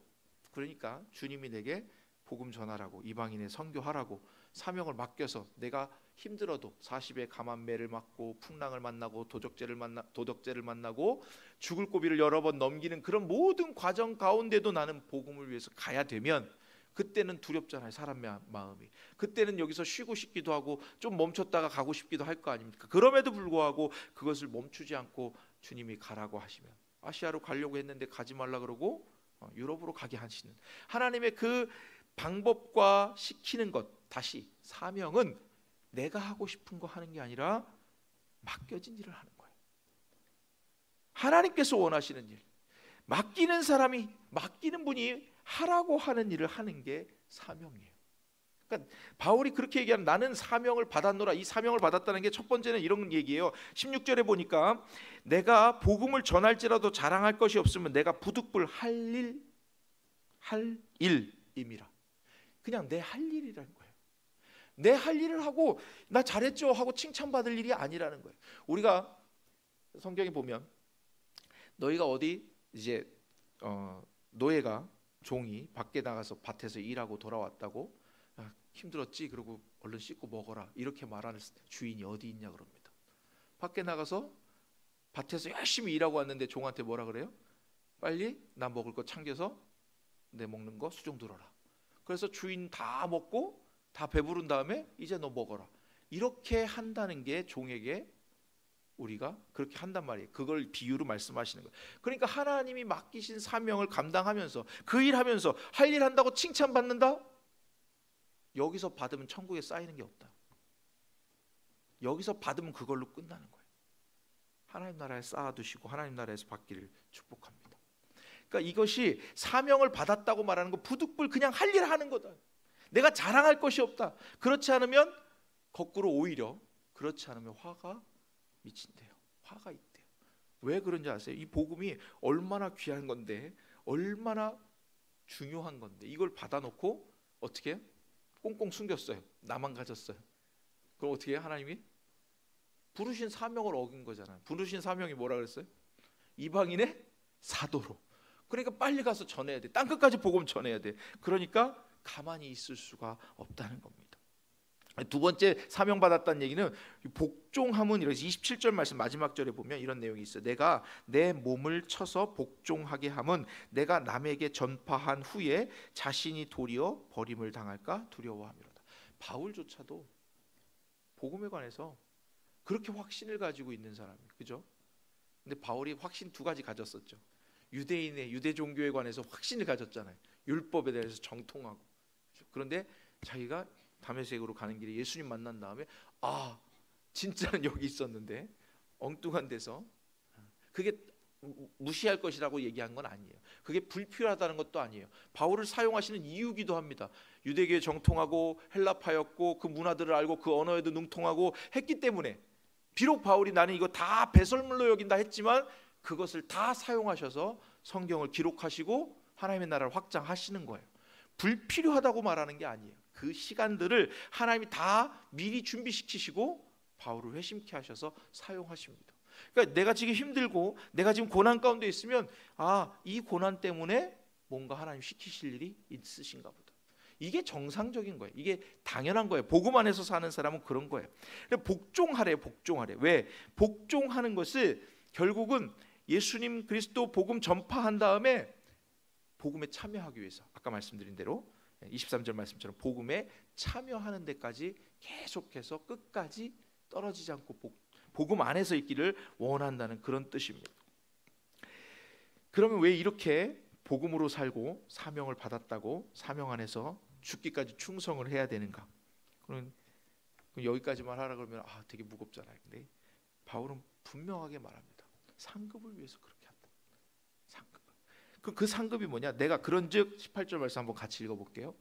그러니까 주님이 내게 복음 전하라고, 이방인에 선교하라고 사명을 맡겨서 내가 힘들어도 40의 감한매를 맞고 풍랑을 만나고 도적제를 만나고 죽을 고비를 여러 번 넘기는 그런 모든 과정 가운데도 나는 복음을 위해서 가야 되면, 그때는 두렵잖아요, 사람의 마음이. 그때는 여기서 쉬고 싶기도 하고 좀 멈췄다가 가고 싶기도 할 거 아닙니까? 그럼에도 불구하고 그것을 멈추지 않고 주님이 가라고 하시면, 아시아로 가려고 했는데 가지 말라 그러고 유럽으로 가게 하시는 하나님의 그 방법과 시키는 것, 다시 사명은 내가 하고 싶은 거 하는 게 아니라 맡겨진 일을 하는 거예요. 하나님께서 원하시는 일, 맡기는 분이 하라고 하는 일을 하는 게 사명이에요. 그러니까 바울이 그렇게 얘기하는, 나는 사명을 받았노라. 이 사명을 받았다는 게 첫 번째는 이런 얘기예요. 16절에 보니까 내가 복음을 전할지라도 자랑할 것이 없으면 내가 부득불 할 일임이라. 그냥 내 할 일이라는 거예요. 내 할 일을 하고 나 잘했죠 하고 칭찬받을 일이 아니라는 거예요. 우리가 성경에 보면 너희가 어디 이제 노예가 종이 밖에 나가서 밭에서 일하고 돌아왔다고, 야, 힘들었지? 그러고 얼른 씻고 먹어라, 이렇게 말하는 주인이 어디 있냐 그럽니다. 밖에 나가서 밭에서 열심히 일하고 왔는데 종한테 뭐라 그래요? 빨리 나 먹을 거 챙겨서 내 먹는 거 수종 들어라. 그래서 주인 다 먹고 다 배부른 다음에 이제 너 먹어라, 이렇게 한다는 게 종에게 우리가 그렇게 한단 말이에요. 그걸 비유로 말씀하시는 거예요. 그러니까 하나님이 맡기신 사명을 감당하면서 그 일하면서 할 일 한다고 칭찬받는다? 여기서 받으면 천국에 쌓이는 게 없다. 여기서 받으면 그걸로 끝나는 거예요. 하나님 나라에 쌓아두시고 하나님 나라에서 받기를 축복합니다. 그러니까 이것이 사명을 받았다고 말하는 거, 부득불 그냥 할 일 하는 거다. 내가 자랑할 것이 없다. 그렇지 않으면 거꾸로 오히려 그렇지 않으면 화가 미친대요. 화가 있대요. 왜 그런지 아세요? 이 복음이 얼마나 귀한 건데, 얼마나 중요한 건데, 이걸 받아놓고 어떻게 해요? 꽁꽁 숨겼어요. 나만 가졌어요. 그럼 어떻게 해요? 하나님이 부르신 사명을 어긴 거잖아요. 부르신 사명이 뭐라 그랬어요? 이방인의 사도로. 그러니까 빨리 가서 전해야 돼. 땅 끝까지 복음 전해야 돼. 그러니까 가만히 있을 수가 없다는 겁니다. 두 번째 사명 받았다는 얘기는 복종함은, 이래서 27절 말씀 마지막 절에 보면 이런 내용이 있어요. 내가 내 몸을 쳐서 복종하게 함은 내가 남에게 전파한 후에 자신이 도리어 버림을 당할까 두려워함이로다. 바울조차도 복음에 관해서 그렇게 확신을 가지고 있는 사람이에요. 그죠? 근데 바울이 확신 두 가지 가졌었죠. 유대인의 유대 종교에 관해서 확신을 가졌잖아요. 율법에 대해서 정통하고. 그런데 자기가 다메섹으로 가는 길에 예수님 만난 다음에, 아, 진짜는 여기 있었는데 엉뚱한 데서, 그게 무시할 것이라고 얘기한 건 아니에요. 그게 불필요하다는 것도 아니에요. 바울을 사용하시는 이유기도 합니다. 유대교에 정통하고 헬라파였고 그 문화들을 알고 그 언어에도 능통하고 했기 때문에, 비록 바울이 나는 이거 다 배설물로 여긴다 했지만 그것을 다 사용하셔서 성경을 기록하시고 하나님의 나라를 확장하시는 거예요. 불필요하다고 말하는 게 아니에요. 그 시간들을 하나님이 다 미리 준비시키시고 바울을 회심케 하셔서 사용하십니다. 그러니까 내가 지금 힘들고 내가 지금 고난 가운데 있으면, 아, 이 고난 때문에 뭔가 하나님 시키실 일이 있으신가 보다. 이게 정상적인 거예요. 이게 당연한 거예요. 복음 안에서 사는 사람은 그런 거예요. 복종하래, 복종하래. 왜? 복종하는 것을 결국은 예수님 그리스도 복음 전파한 다음에 복음에 참여하기 위해서, 아까 말씀드린 대로 23절 말씀처럼 복음에 참여하는 데까지 계속해서 끝까지 떨어지지 않고 복음 안에서 있기를 원한다는 그런 뜻입니다. 그러면 왜 이렇게 복음으로 살고 사명을 받았다고 사명 안에서 죽기까지 충성을 해야 되는가? 그럼 여기까지만 하라 그러면 되게 무겁잖아요. 근데 바울은 분명하게 말합니다. 상급을 위해서 그렇게 한다. 상급. 그 상급이 뭐냐? 내가 그런즉 18절 말씀 한번 같이 읽어볼게요.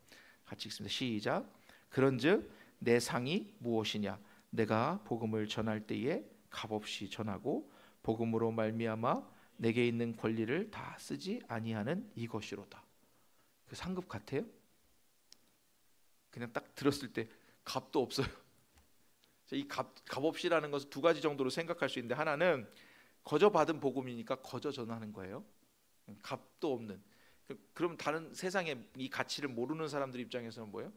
같이 읽습니다. 시작. 그런즉 내 상이 무엇이냐? 내가 복음을 전할 때에 값없이 전하고 복음으로 말미암아 내게 있는 권리를 다 쓰지 아니하는 이것이로다. 그 상급 같아요? 그냥 딱 들었을 때 값도 없어요. 이 값없이라는 것은 두 가지 정도로 생각할 수 있는데, 하나는 거저 받은 복음이니까 거저 전하는 거예요. 값도 없는. 그럼 다른 세상에 이 가치를 모르는 사람들 입장에서는 뭐예요?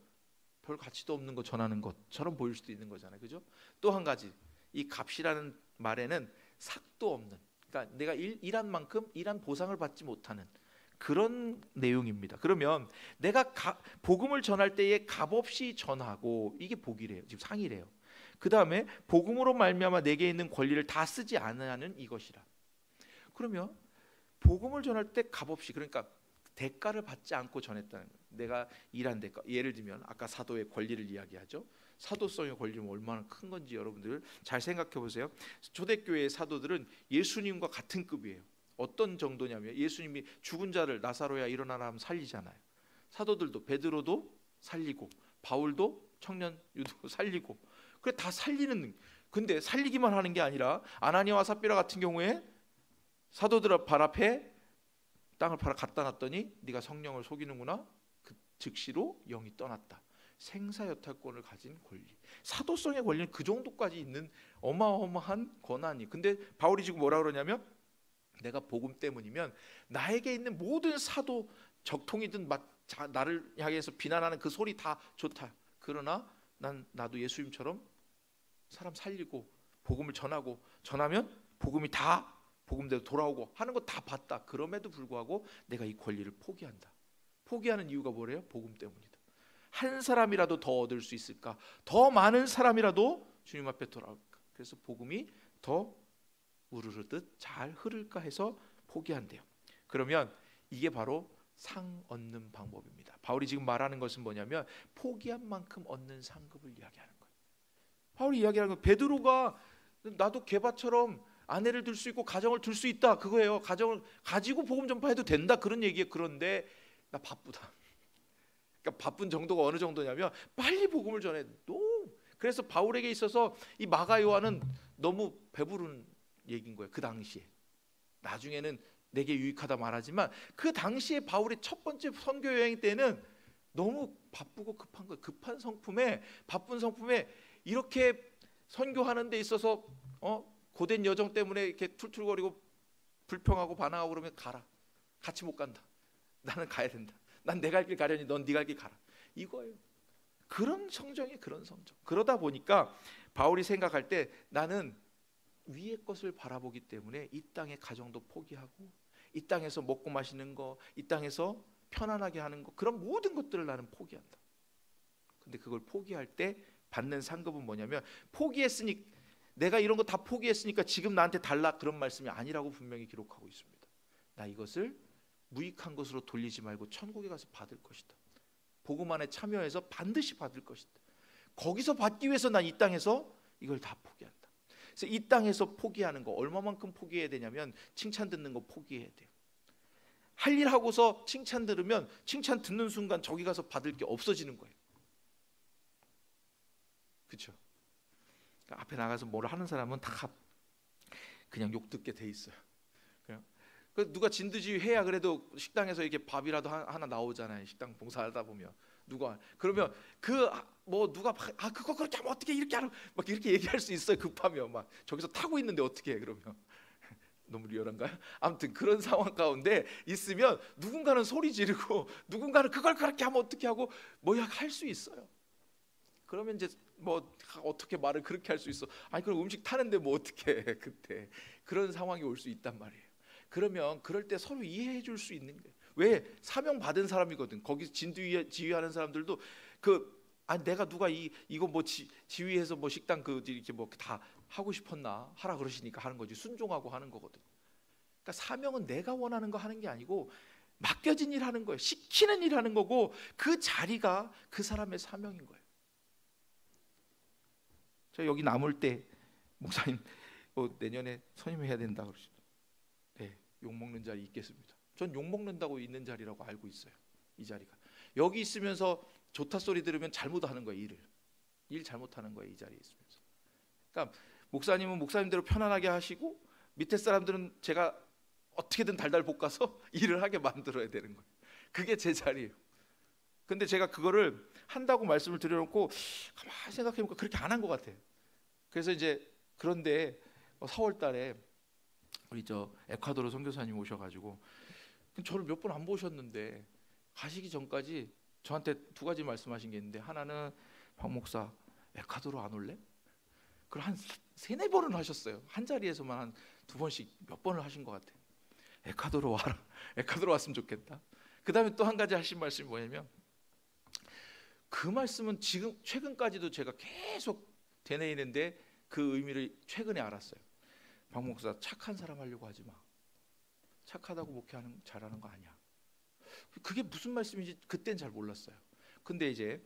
별 가치도 없는 거 전하는 것처럼 보일 수도 있는 거잖아요. 그죠? 또 한 가지, 이 값이라는 말에는 삭도 없는, 그러니까 내가 일한 만큼 일한 보상을 받지 못하는 그런 내용입니다. 그러면 내가 복음을 전할 때에 값없이 전하고, 이게 복이래요. 지금 상이래요. 그 다음에 복음으로 말미암아 내게 있는 권리를 다 쓰지 않으는 이것이라. 그러면 복음을 전할 때 값없이, 그러니까 대가를 받지 않고 전했다는 거예요. 내가 일한 대가. 예를 들면 아까 사도의 권리를 이야기하죠. 사도성의 권리는 얼마나 큰 건지 여러분들 잘 생각해 보세요. 초대교회의 사도들은 예수님과 같은 급이에요. 어떤 정도냐면 예수님이 죽은 자를 나사로야 일어나라 하면 살리잖아요. 사도들도, 베드로도 살리고 바울도 청년 유도 살리고, 그래 다 살리는. 근데 살리기만 하는 게 아니라 아나니아와 삽비라 같은 경우에 사도들 발 앞에 땅을 팔아 갖다 놨더니 네가 성령을 속이는구나. 그 즉시로 영이 떠났다. 생사여탈권을 가진 권리. 사도성의 권리는 그 정도까지 있는 어마어마한 권한이. 근데 바울이 지금 뭐라 그러냐면, 내가 복음 때문이면 나에게 있는 모든 사도 적통이든 나를 향해서 비난하는 그 소리 다 좋다. 그러나 나도 예수님처럼 사람 살리고 복음을 전하면 복음이 다 복음대로 돌아오고 하는 거 다 봤다. 그럼에도 불구하고 내가 이 권리를 포기한다. 포기하는 이유가 뭐래요? 복음 때문이다. 한 사람이라도 더 얻을 수 있을까? 더 많은 사람이라도 주님 앞에 돌아올까? 그래서 복음이 더 우르르듯 잘 흐를까 해서 포기한대요. 그러면 이게 바로 상 얻는 방법입니다. 바울이 지금 말하는 것은 뭐냐면 포기한 만큼 얻는 상급을 이야기하는 거예요. 바울이 이야기하는 건 베드로가 나도 게바처럼 아내를 둘 수 있고 가정을 둘 수 있다 그거예요. 가정을 가지고 복음 전파해도 된다 그런 얘기예요. 그런데 나 바쁘다. 그러니까 바쁜 정도가 어느 정도냐면 빨리 복음을 전해. 그래서 바울에게 있어서 이 마가 요한은 너무 배부른 얘기인 거예요. 그 당시에. 나중에는 내게 유익하다 말하지만 그 당시에 바울의 첫 번째 선교 여행 때는 너무 바쁘고 급한 거예요. 급한 성품에 바쁜 성품에 이렇게 선교하는 데 있어서 고된 여정 때문에 이렇게 툴툴거리고 불평하고 반항하고 그러면 가라. 같이 못 간다. 나는 가야 된다. 난 내 갈 길 가려니 넌 네 갈 길 가라. 이거예요. 그런 성정이 그런 성정. 그러다 보니까 바울이 생각할 때 나는 위의 것을 바라보기 때문에 이 땅의 가정도 포기하고 이 땅에서 먹고 마시는 거, 이 땅에서 편안하게 하는 거 그런 모든 것들을 나는 포기한다. 근데 그걸 포기할 때 받는 상급은 뭐냐면 포기했으니 내가 이런 거 다 포기했으니까 지금 나한테 달라 그런 말씀이 아니라고 분명히 기록하고 있습니다. 나 이것을 무익한 것으로 돌리지 말고 천국에 가서 받을 것이다. 복음 안에 참여해서 반드시 받을 것이다. 거기서 받기 위해서 난 이 땅에서 이걸 다 포기한다. 그래서 이 땅에서 포기하는 거 얼마만큼 포기해야 되냐면 칭찬 듣는 거 포기해야 돼요. 할 일 하고서 칭찬 들으면 칭찬 듣는 순간 저기 가서 받을 게 없어지는 거예요. 그렇죠? 그러니까 앞에 나가서 뭘 하는 사람은 다 그냥 욕 듣게 돼 있어요. 그냥 누가 진두지휘 해야 그래도 식당에서 이렇게 밥이라도 하나 나오잖아요. 식당 봉사하다 보면 누가 그러면 누가 그거 그렇게 하면 어떻게 이렇게 하는 막 이렇게 얘기할 수 있어요. 급하면 막 저기서 타고 있는데 어떻게 해 그러면 너무 리얼한가요? 아무튼 그런 상황 가운데 있으면 누군가는 소리 지르고 누군가는 그걸 그렇게 하면 어떻게 하고 뭐야 할 수 있어요. 그러면 이제 어떻게 말을 그렇게 할 수 있어? 아니 그럼 음식 타는데 뭐 어떻게 해 그때 그런 상황이 올 수 있단 말이에요. 그러면 그럴 때 서로 이해해 줄 수 있는 거예요. 왜 사명 받은 사람이거든. 거기 지휘하는 사람들도 내가 누가 이거 지휘해서 식당 이렇게 다 하고 싶었나 하라 그러시니까 하는 거지. 순종하고 하는 거거든. 그러니까 사명은 내가 원하는 거 하는 게 아니고 맡겨진 일 하는 거예요. 시키는 일 하는 거고 그 자리가 그 사람의 사명인 거예요. 저 여기 남을 때 목사님 내년에 선임해야 된다 그러시죠. 네, 욕 먹는 자리 있겠습니다. 전 욕 먹는다고 있는 자리라고 알고 있어요. 이 자리가 여기 있으면서 좋다 소리 들으면 잘못하는 거예요. 일 잘못하는 거예요. 이 자리에 있으면서. 그러니까 목사님은 목사님대로 편안하게 하시고 밑에 사람들은 제가 어떻게든 달달 볶아서 일을 하게 만들어야 되는 거예요. 그게 제 자리예요. 근데 제가 그거를 한다고 말씀을 드려놓고 가만히 생각해보니까 그렇게 안 한 것 같아요. 그래서 이제 그런데 4월 달에 우리 에콰도르 선교사님 오셔가지고 저를 몇 번 안 보셨는데 가시기 전까지 저한테 두 가지 말씀하신 게 있는데 하나는 박 목사 에콰도르 안 올래? 그걸 한 3-4번은 하셨어요. 한 자리에서만 한 2번씩 몇 번을 하신 것 같아요. 에콰도르 와라. 에콰도르 왔으면 좋겠다. 그 다음에 또 한 가지 하신 말씀이 뭐냐면 그 말씀은 지금 최근까지도 제가 계속 되뇌이는데 그 의미를 최근에 알았어요. 박 목사 착한 사람 하려고 하지 마. 착하다고 목회하는 잘하는 거 아니야. 그게 무슨 말씀인지 그땐 잘 몰랐어요. 근데 이제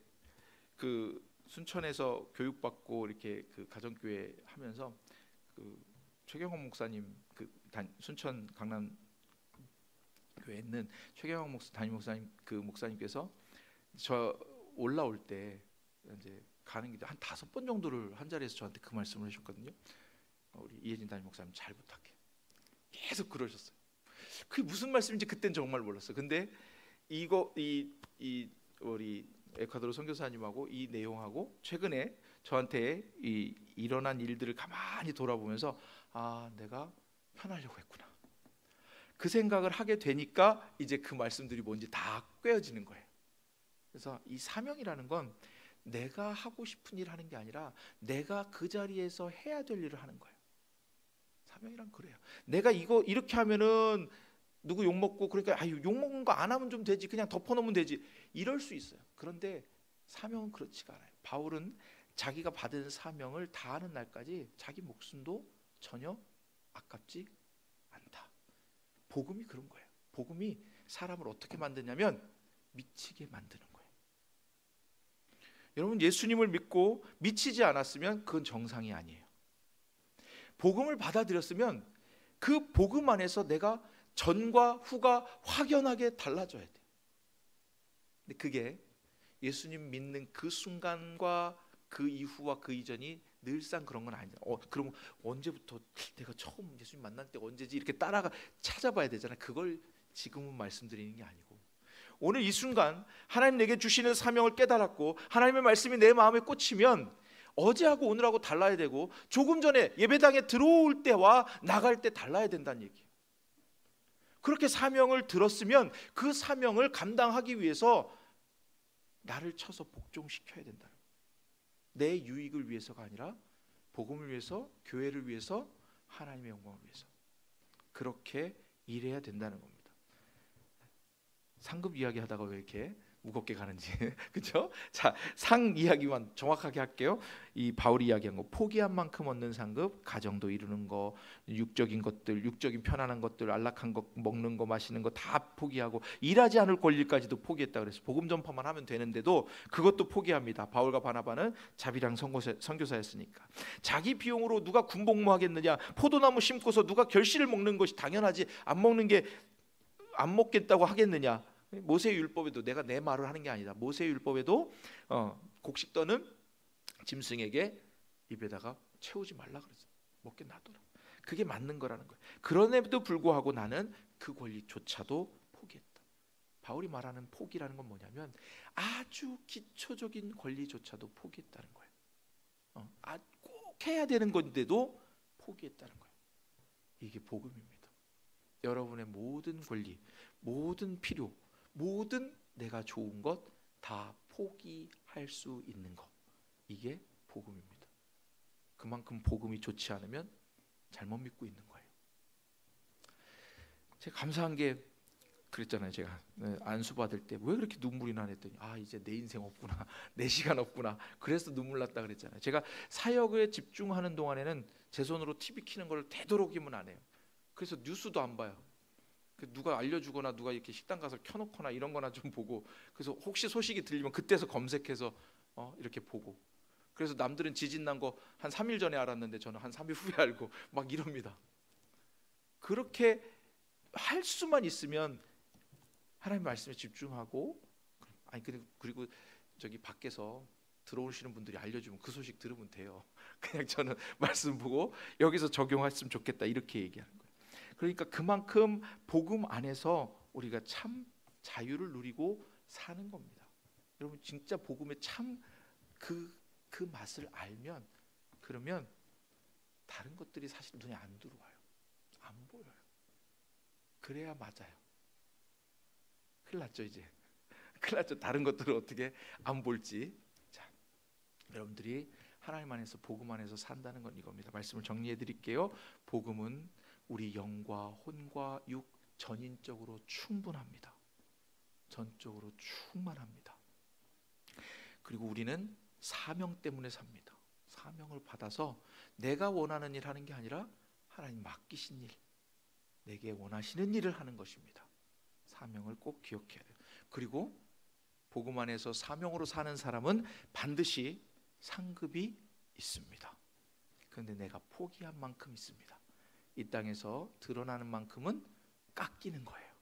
그 순천에서 교육받고 이렇게 그 가정교회 하면서 그 최경환 목사님 순천 강남 교회에 있는 최경환 담임 목사님 그 목사님께서 저 올라올 때 이제 가는 길에 한 5번 정도를 한 자리에서 저한테 그 말씀을 하셨거든요. 우리 이혜진 담임 목사님 잘 부탁해. 계속 그러셨어요. 그게 무슨 말씀인지 그땐 정말 몰랐어요. 근데 우리 에콰도르 선교사님하고 이 내용하고 최근에 저한테 일어난 일들을 가만히 돌아보면서 내가 편하려고 했구나. 그 생각을 하게 되니까 이제 그 말씀들이 뭔지 다 꿰어지는 거예요. 그래서 이 사명이라는 건 내가 하고 싶은 일 하는 게 아니라 내가 그 자리에서 해야 될 일을 하는 거예요. 사명이란 그래요. 내가 이거 이렇게 하면은 누구 욕먹고, 그러니까 욕먹는 거 안 하면 좀 되지, 그냥 덮어놓으면 되지, 이럴 수 있어요. 그런데 사명은 그렇지가 않아요. 바울은 자기가 받은 사명을 다하는 날까지 자기 목숨도 전혀 아깝지 않다. 복음이 그런 거예요. 복음이 사람을 어떻게 만드냐면 미치게 만드는 거예요. 여러분, 예수님을 믿고 미치지 않았으면 그건 정상이 아니에요. 복음을 받아들였으면 그 복음 안에서 내가 전과 후가 확연하게 달라져야 돼요. 근데 그게 예수님 믿는 그 순간과 그 이후와 그 이전이 늘상 그런 건 아니잖아요. 그럼 언제부터 내가 처음 예수님 만날 때 언제지, 이렇게 따라가 찾아봐야 되잖아요. 그걸 지금은 말씀드리는 게 아니고, 오늘 이 순간 하나님 내게 주시는 사명을 깨달았고 하나님의 말씀이 내 마음에 꽂히면 어제하고 오늘하고 달라야 되고, 조금 전에 예배당에 들어올 때와 나갈 때 달라야 된다는 얘기예요. 그렇게 사명을 들었으면 그 사명을 감당하기 위해서 나를 쳐서 복종시켜야 된다. 내 유익을 위해서가 아니라 복음을 위해서, 교회를 위해서, 하나님의 영광을 위해서 그렇게 일해야 된다는 겁니다. 상급 이야기 하다가 왜 이렇게 무겁게 가는지 그렇죠? 자, 상 이야기만 정확하게 할게요. 이 바울이 이야기한 거, 포기한 만큼 얻는 상급, 가정도 이루는 거, 육적인 것들, 육적인 편안한 것들, 안락한 거, 먹는 거, 마시는 거 다 포기하고 일하지 않을 권리까지도 포기했다 그랬어요. 복음 전파만 하면 되는데도 그것도 포기합니다. 바울과 바나바는 자비랑 선교사였으니까. 자기 비용으로 누가 군복무 하겠느냐, 포도나무 심고서 누가 결실을 먹는 것이 당연하지, 안 먹는 게 안 먹겠다고 하겠느냐. 모세의 율법에도, 내가 내 말을 하는 게 아니다, 모세의 율법에도 곡식 떠는 짐승에게 입에다가 채우지 말라 그랬어. 먹게 놔둬라. 그게 맞는 거라는 거예요. 그럼에도 불구하고 나는 그 권리조차도 포기했다. 바울이 말하는 포기라는 건 뭐냐면 아주 기초적인 권리조차도 포기했다는 거예요. 꼭 해야 되는 건데도 포기했다는 거예요. 이게 복음입니다. 여러분의 모든 권리, 모든 필요, 모든 내가 좋은 것 다 포기할 수 있는 것, 이게 복음입니다. 그만큼 복음이 좋지 않으면 잘못 믿고 있는 거예요. 제가 감사한 게 그랬잖아요. 제가 안수 받을 때 왜 그렇게 눈물이 나냐 했더니 이제 내 인생 없구나, 내 시간 없구나, 그래서 눈물 났다 그랬잖아요. 제가 사역에 집중하는 동안에는 제 손으로 TV 켜는 걸 되도록이면 안 해요. 그래서 뉴스도 안 봐요. 누가 알려주거나 누가 이렇게 식당 가서 켜놓거나 이런 거나 좀 보고, 그래서 혹시 소식이 들리면 그때서 검색해서 이렇게 보고, 그래서 남들은 지진 난 거 한 3일 전에 알았는데 저는 한 3일 후에 알고 막 이럽니다. 그렇게 할 수만 있으면 하나님 말씀에 집중하고, 그리고 저기 밖에서 들어오시는 분들이 알려주면 그 소식 들으면 돼요. 그냥 저는 말씀 보고 여기서 적용했으면 좋겠다, 이렇게 얘기하는 거예요. 그러니까 그만큼 복음 안에서 우리가 참 자유를 누리고 사는 겁니다. 여러분, 진짜 복음의 참 그 맛을 알면, 그러면 다른 것들이 사실 눈에 안 들어와요. 안 보여요. 그래야 맞아요. 큰일 났죠 이제. 큰일 났죠. 다른 것들을 어떻게 안 볼지. 자, 여러분들이 하나님 안에서, 복음 안에서 산다는 건 이겁니다. 말씀을 정리해 드릴게요. 복음은 우리 영과 혼과 육 전인적으로 충분합니다. 전적으로 충만합니다. 그리고 우리는 사명 때문에 삽니다. 사명을 받아서 내가 원하는 일 하는 게 아니라 하나님 맡기신 일, 내게 원하시는 일을 하는 것입니다. 사명을 꼭 기억해야 돼요. 그리고 복음 안에서 사명으로 사는 사람은 반드시 상급이 있습니다. 그런데 내가 포기한 만큼 있습니다. 이 땅에서 드러나는 만큼은 깎이는 거예요.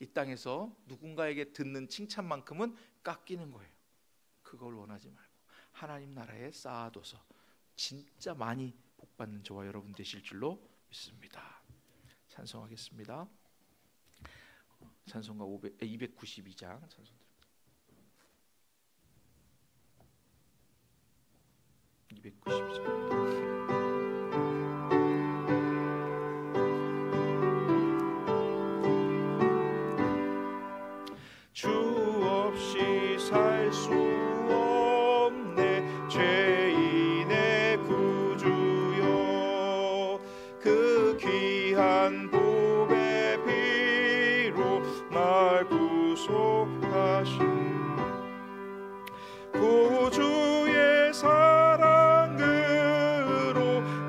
이 땅에서 누군가에게 듣는 칭찬만큼은 깎이는 거예요. 그걸 원하지 말고 하나님 나라에 쌓아둬서 진짜 많이 복받는 저와 여러분 되실 줄로 믿습니다. 찬송하겠습니다. 찬송가 292장 찬송 드립니다. 292장. 구주의 사랑으로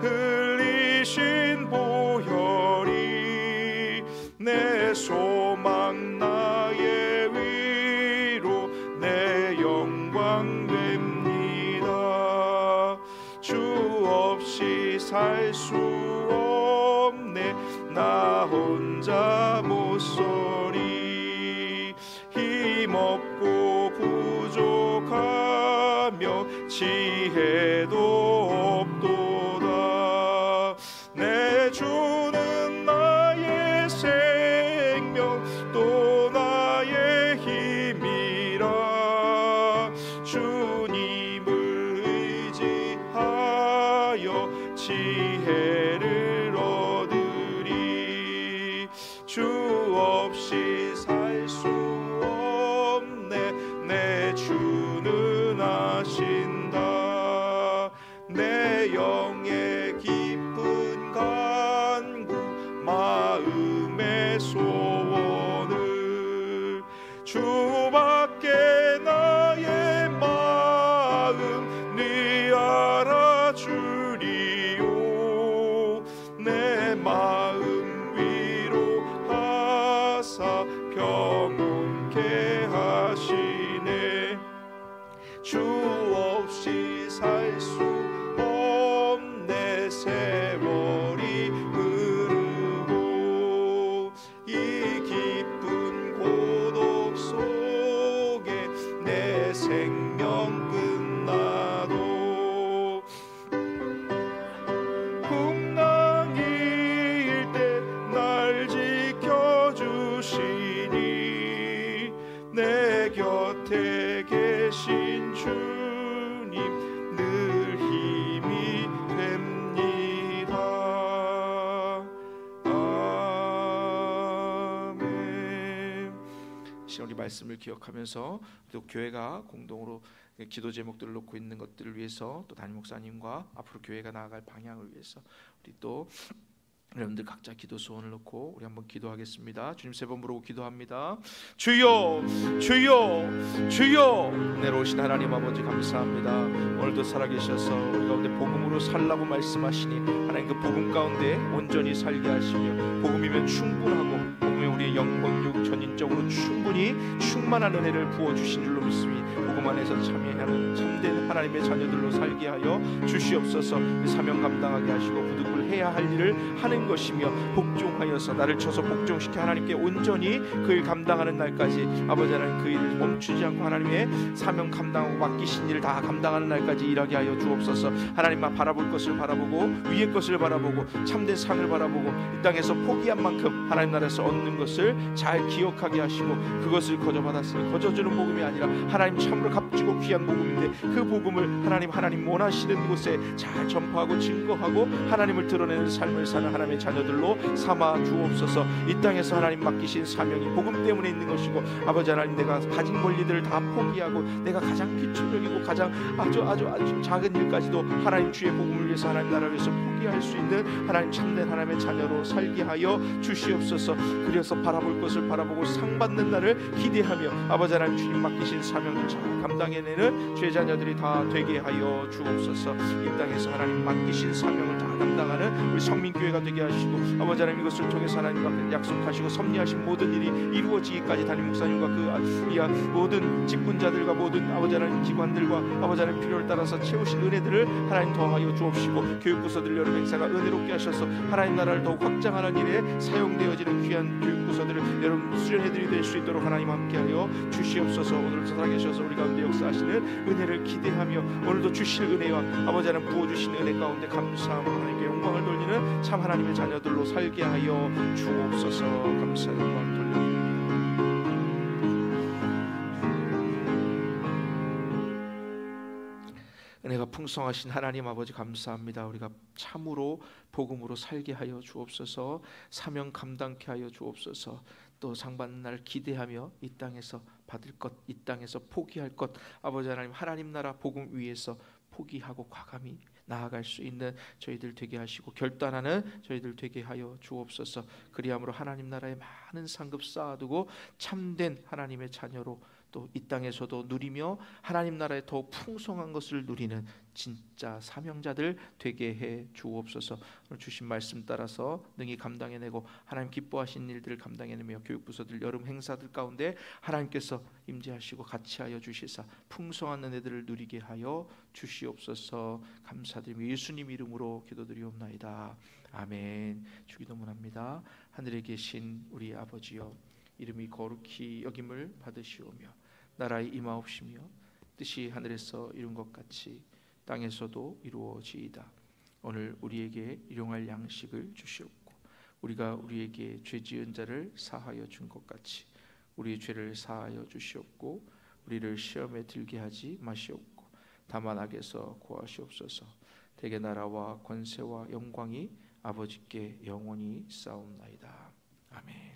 흘리신 보혈이 내 소망 나의 위로 내 영광 됩니다. 주 없이 살 수 없네 나 혼자 못 서리. 힘없고 부족하며 지혜도 없도다. 내 주는 나의 생명 또 나의 힘이라. 주님을 의지하여 지혜를 얻으리. 주 없이 살 수 없네 내 주는 아신다. 내 영의 깊은 간구 마음의 소원을 주밖에 나의 마음 네 알아주리요. 내 마음 위로하사 평온케 하시네. 주 없이 살 수 없네 세월이 흐르고 이 깊은 고독 속에 내 생명 끝나도 풍랑일 때 날 지켜주시니 내 곁에 계신 주님 늘 힘이 됩니다. 아멘. 우리 말씀을 기억하면서 또 교회가 공동으로 기도 제목들을 놓고 있는 것들을 위해서 또 담임 목사님과 앞으로 교회가 나아갈 방향을 위해서 우리 또 여러분들 각자 기도 소원을 놓고 우리 한번 기도하겠습니다. 주님 세 번 부르고 기도합니다. 주여 주여 주여. 은혜로우신 하나님 아버지 감사합니다. 오늘도 살아계셔서 우리 가운데 복음으로 살라고 말씀하시니 하나님 그 복음 가운데 온전히 살게 하시며 복음이면 충분하고 복음에 우리의 영혼 육 전인적으로 충분히 충만한 은혜를 부어주신 줄로 믿습니다. 복음 안에서 참여하는 참된 하나님의 자녀들로 살게 하여 주시옵소서. 사명 감당하게 하시고 부득불 해야 할 일을 하는 것이며 복종하여서 나를 쳐서 복종시켜 하나님께 온전히 그 일 감당하는 날까지 아버지 하나님 그 일을 멈추지 않고 하나님의 사명 감당하고 맡기신 일을 다 감당하는 날까지 일하게 하여 주옵소서. 하나님만 바라볼 것을 바라보고 위의 것을 바라보고 참된 상을 바라보고 이 땅에서 포기한 만큼 하나님 나라에서 얻는 것을 잘 기억하게 하시고 그것을 거저받았으니 거저주는 복음이 아니라 하나님 참으로 값지고 귀한 복음인데 그 복음을 하나님 원하시는 곳에 잘 전파하고 증거하고 하나님을 드러내는 삶을 사는 하나님의 자녀들로 삼아 주옵소서. 이 땅에서 하나님 맡기신 사명이 복음 때문에 있는 것이고 아버지 하나님 내가 가진 권리들을 다 포기하고 내가 가장 기초적이고 가장 아주 작은 일까지도 하나님 주의 복음을 위해서 하나님 나라를 위해서 포기할 수 있는 하나님 참된 하나님의 자녀로 살게 하여 주시옵소서. 그래서 바라볼 것을 바라보고 상 받는 날을 기대하며 아버지 하나님 주님 맡기신 사명을 잘 감당해내는 주의 자녀들이 다 되게 하여 주옵소서. 이 땅에서 하나님 맡기신 사명을 다 감당하는 우리 성민교회가 되게 하시고 아버지 하나님 이것을 통해서 하나님 앞에 약속하시고 섭리하신 모든 일이 이루어지기까지 담임 목사님과 그 모든 직분자들과 모든 아버지 하나님 기관들과 아버지 하나님 필요를 따라서 채우신 은혜들을 하나님 더하여 주옵시고 교육부서들 여러 행사가 은혜롭게 하셔서 하나님 나라를 더욱 확장하는 일에 사용되어지는 귀한 교육부서들을 여러분 수련회들이 될 수 있도록 하나님 함께하여 주시옵소서. 오늘도 살아계셔서 우리 가운데 역사하시는 은혜를 기대하며 오늘도 주실 은혜와 아버지 하나님 부어주신 은혜 가운데 감사하며 하나님께 영광을 돌리는 참 하나님의 자녀들로 살게 하여 주옵소서. 감사의 영광 돌려드립니다. 은혜가 풍성하신 하나님 아버지 감사합니다. 우리가 참으로 복음으로 살게 하여 주옵소서. 사명 감당케 하여 주옵소서. 또 상받는 날 기대하며 이 땅에서 받을 것, 이 땅에서 포기할 것 아버지 하나님 나라 복음 위에서 포기하고 과감히 나아갈 수 있는 저희들 되게 하시고 결단하는 저희들 되게 하여 주옵소서. 그리함으로 하나님 나라에 많은 상급 쌓아두고 참된 하나님의 자녀로 또 이 땅에서도 누리며 하나님 나라의 더 풍성한 것을 누리는 진짜 사명자들 되게 해 주옵소서. 오늘 주신 말씀 따라서 능히 감당해내고 하나님 기뻐하신 일들을 감당해내며 교육부서들 여름 행사들 가운데 하나님께서 임재하시고 같이하여 주시사 풍성한 은혜들을 누리게 하여 주시옵소서. 감사드리며 예수님 이름으로 기도드리옵나이다. 아멘. 주기도문합니다. 하늘에 계신 우리 아버지여, 이름이 거룩히 여김을 받으시오며 나라의 임하옵시며 뜻이 하늘에서 이룬 것 같이 땅에서도 이루어지이다. 오늘 우리에게 일용할 양식을 주시옵고 우리가 우리에게 죄 지은 자를 사하여 준 것 같이 우리의 죄를 사하여 주시옵고 우리를 시험에 들게 하지 마시옵고 다만 악에서 구하시옵소서. 대개 나라와 권세와 영광이 아버지께 영원히 싸움나이다. 아멘.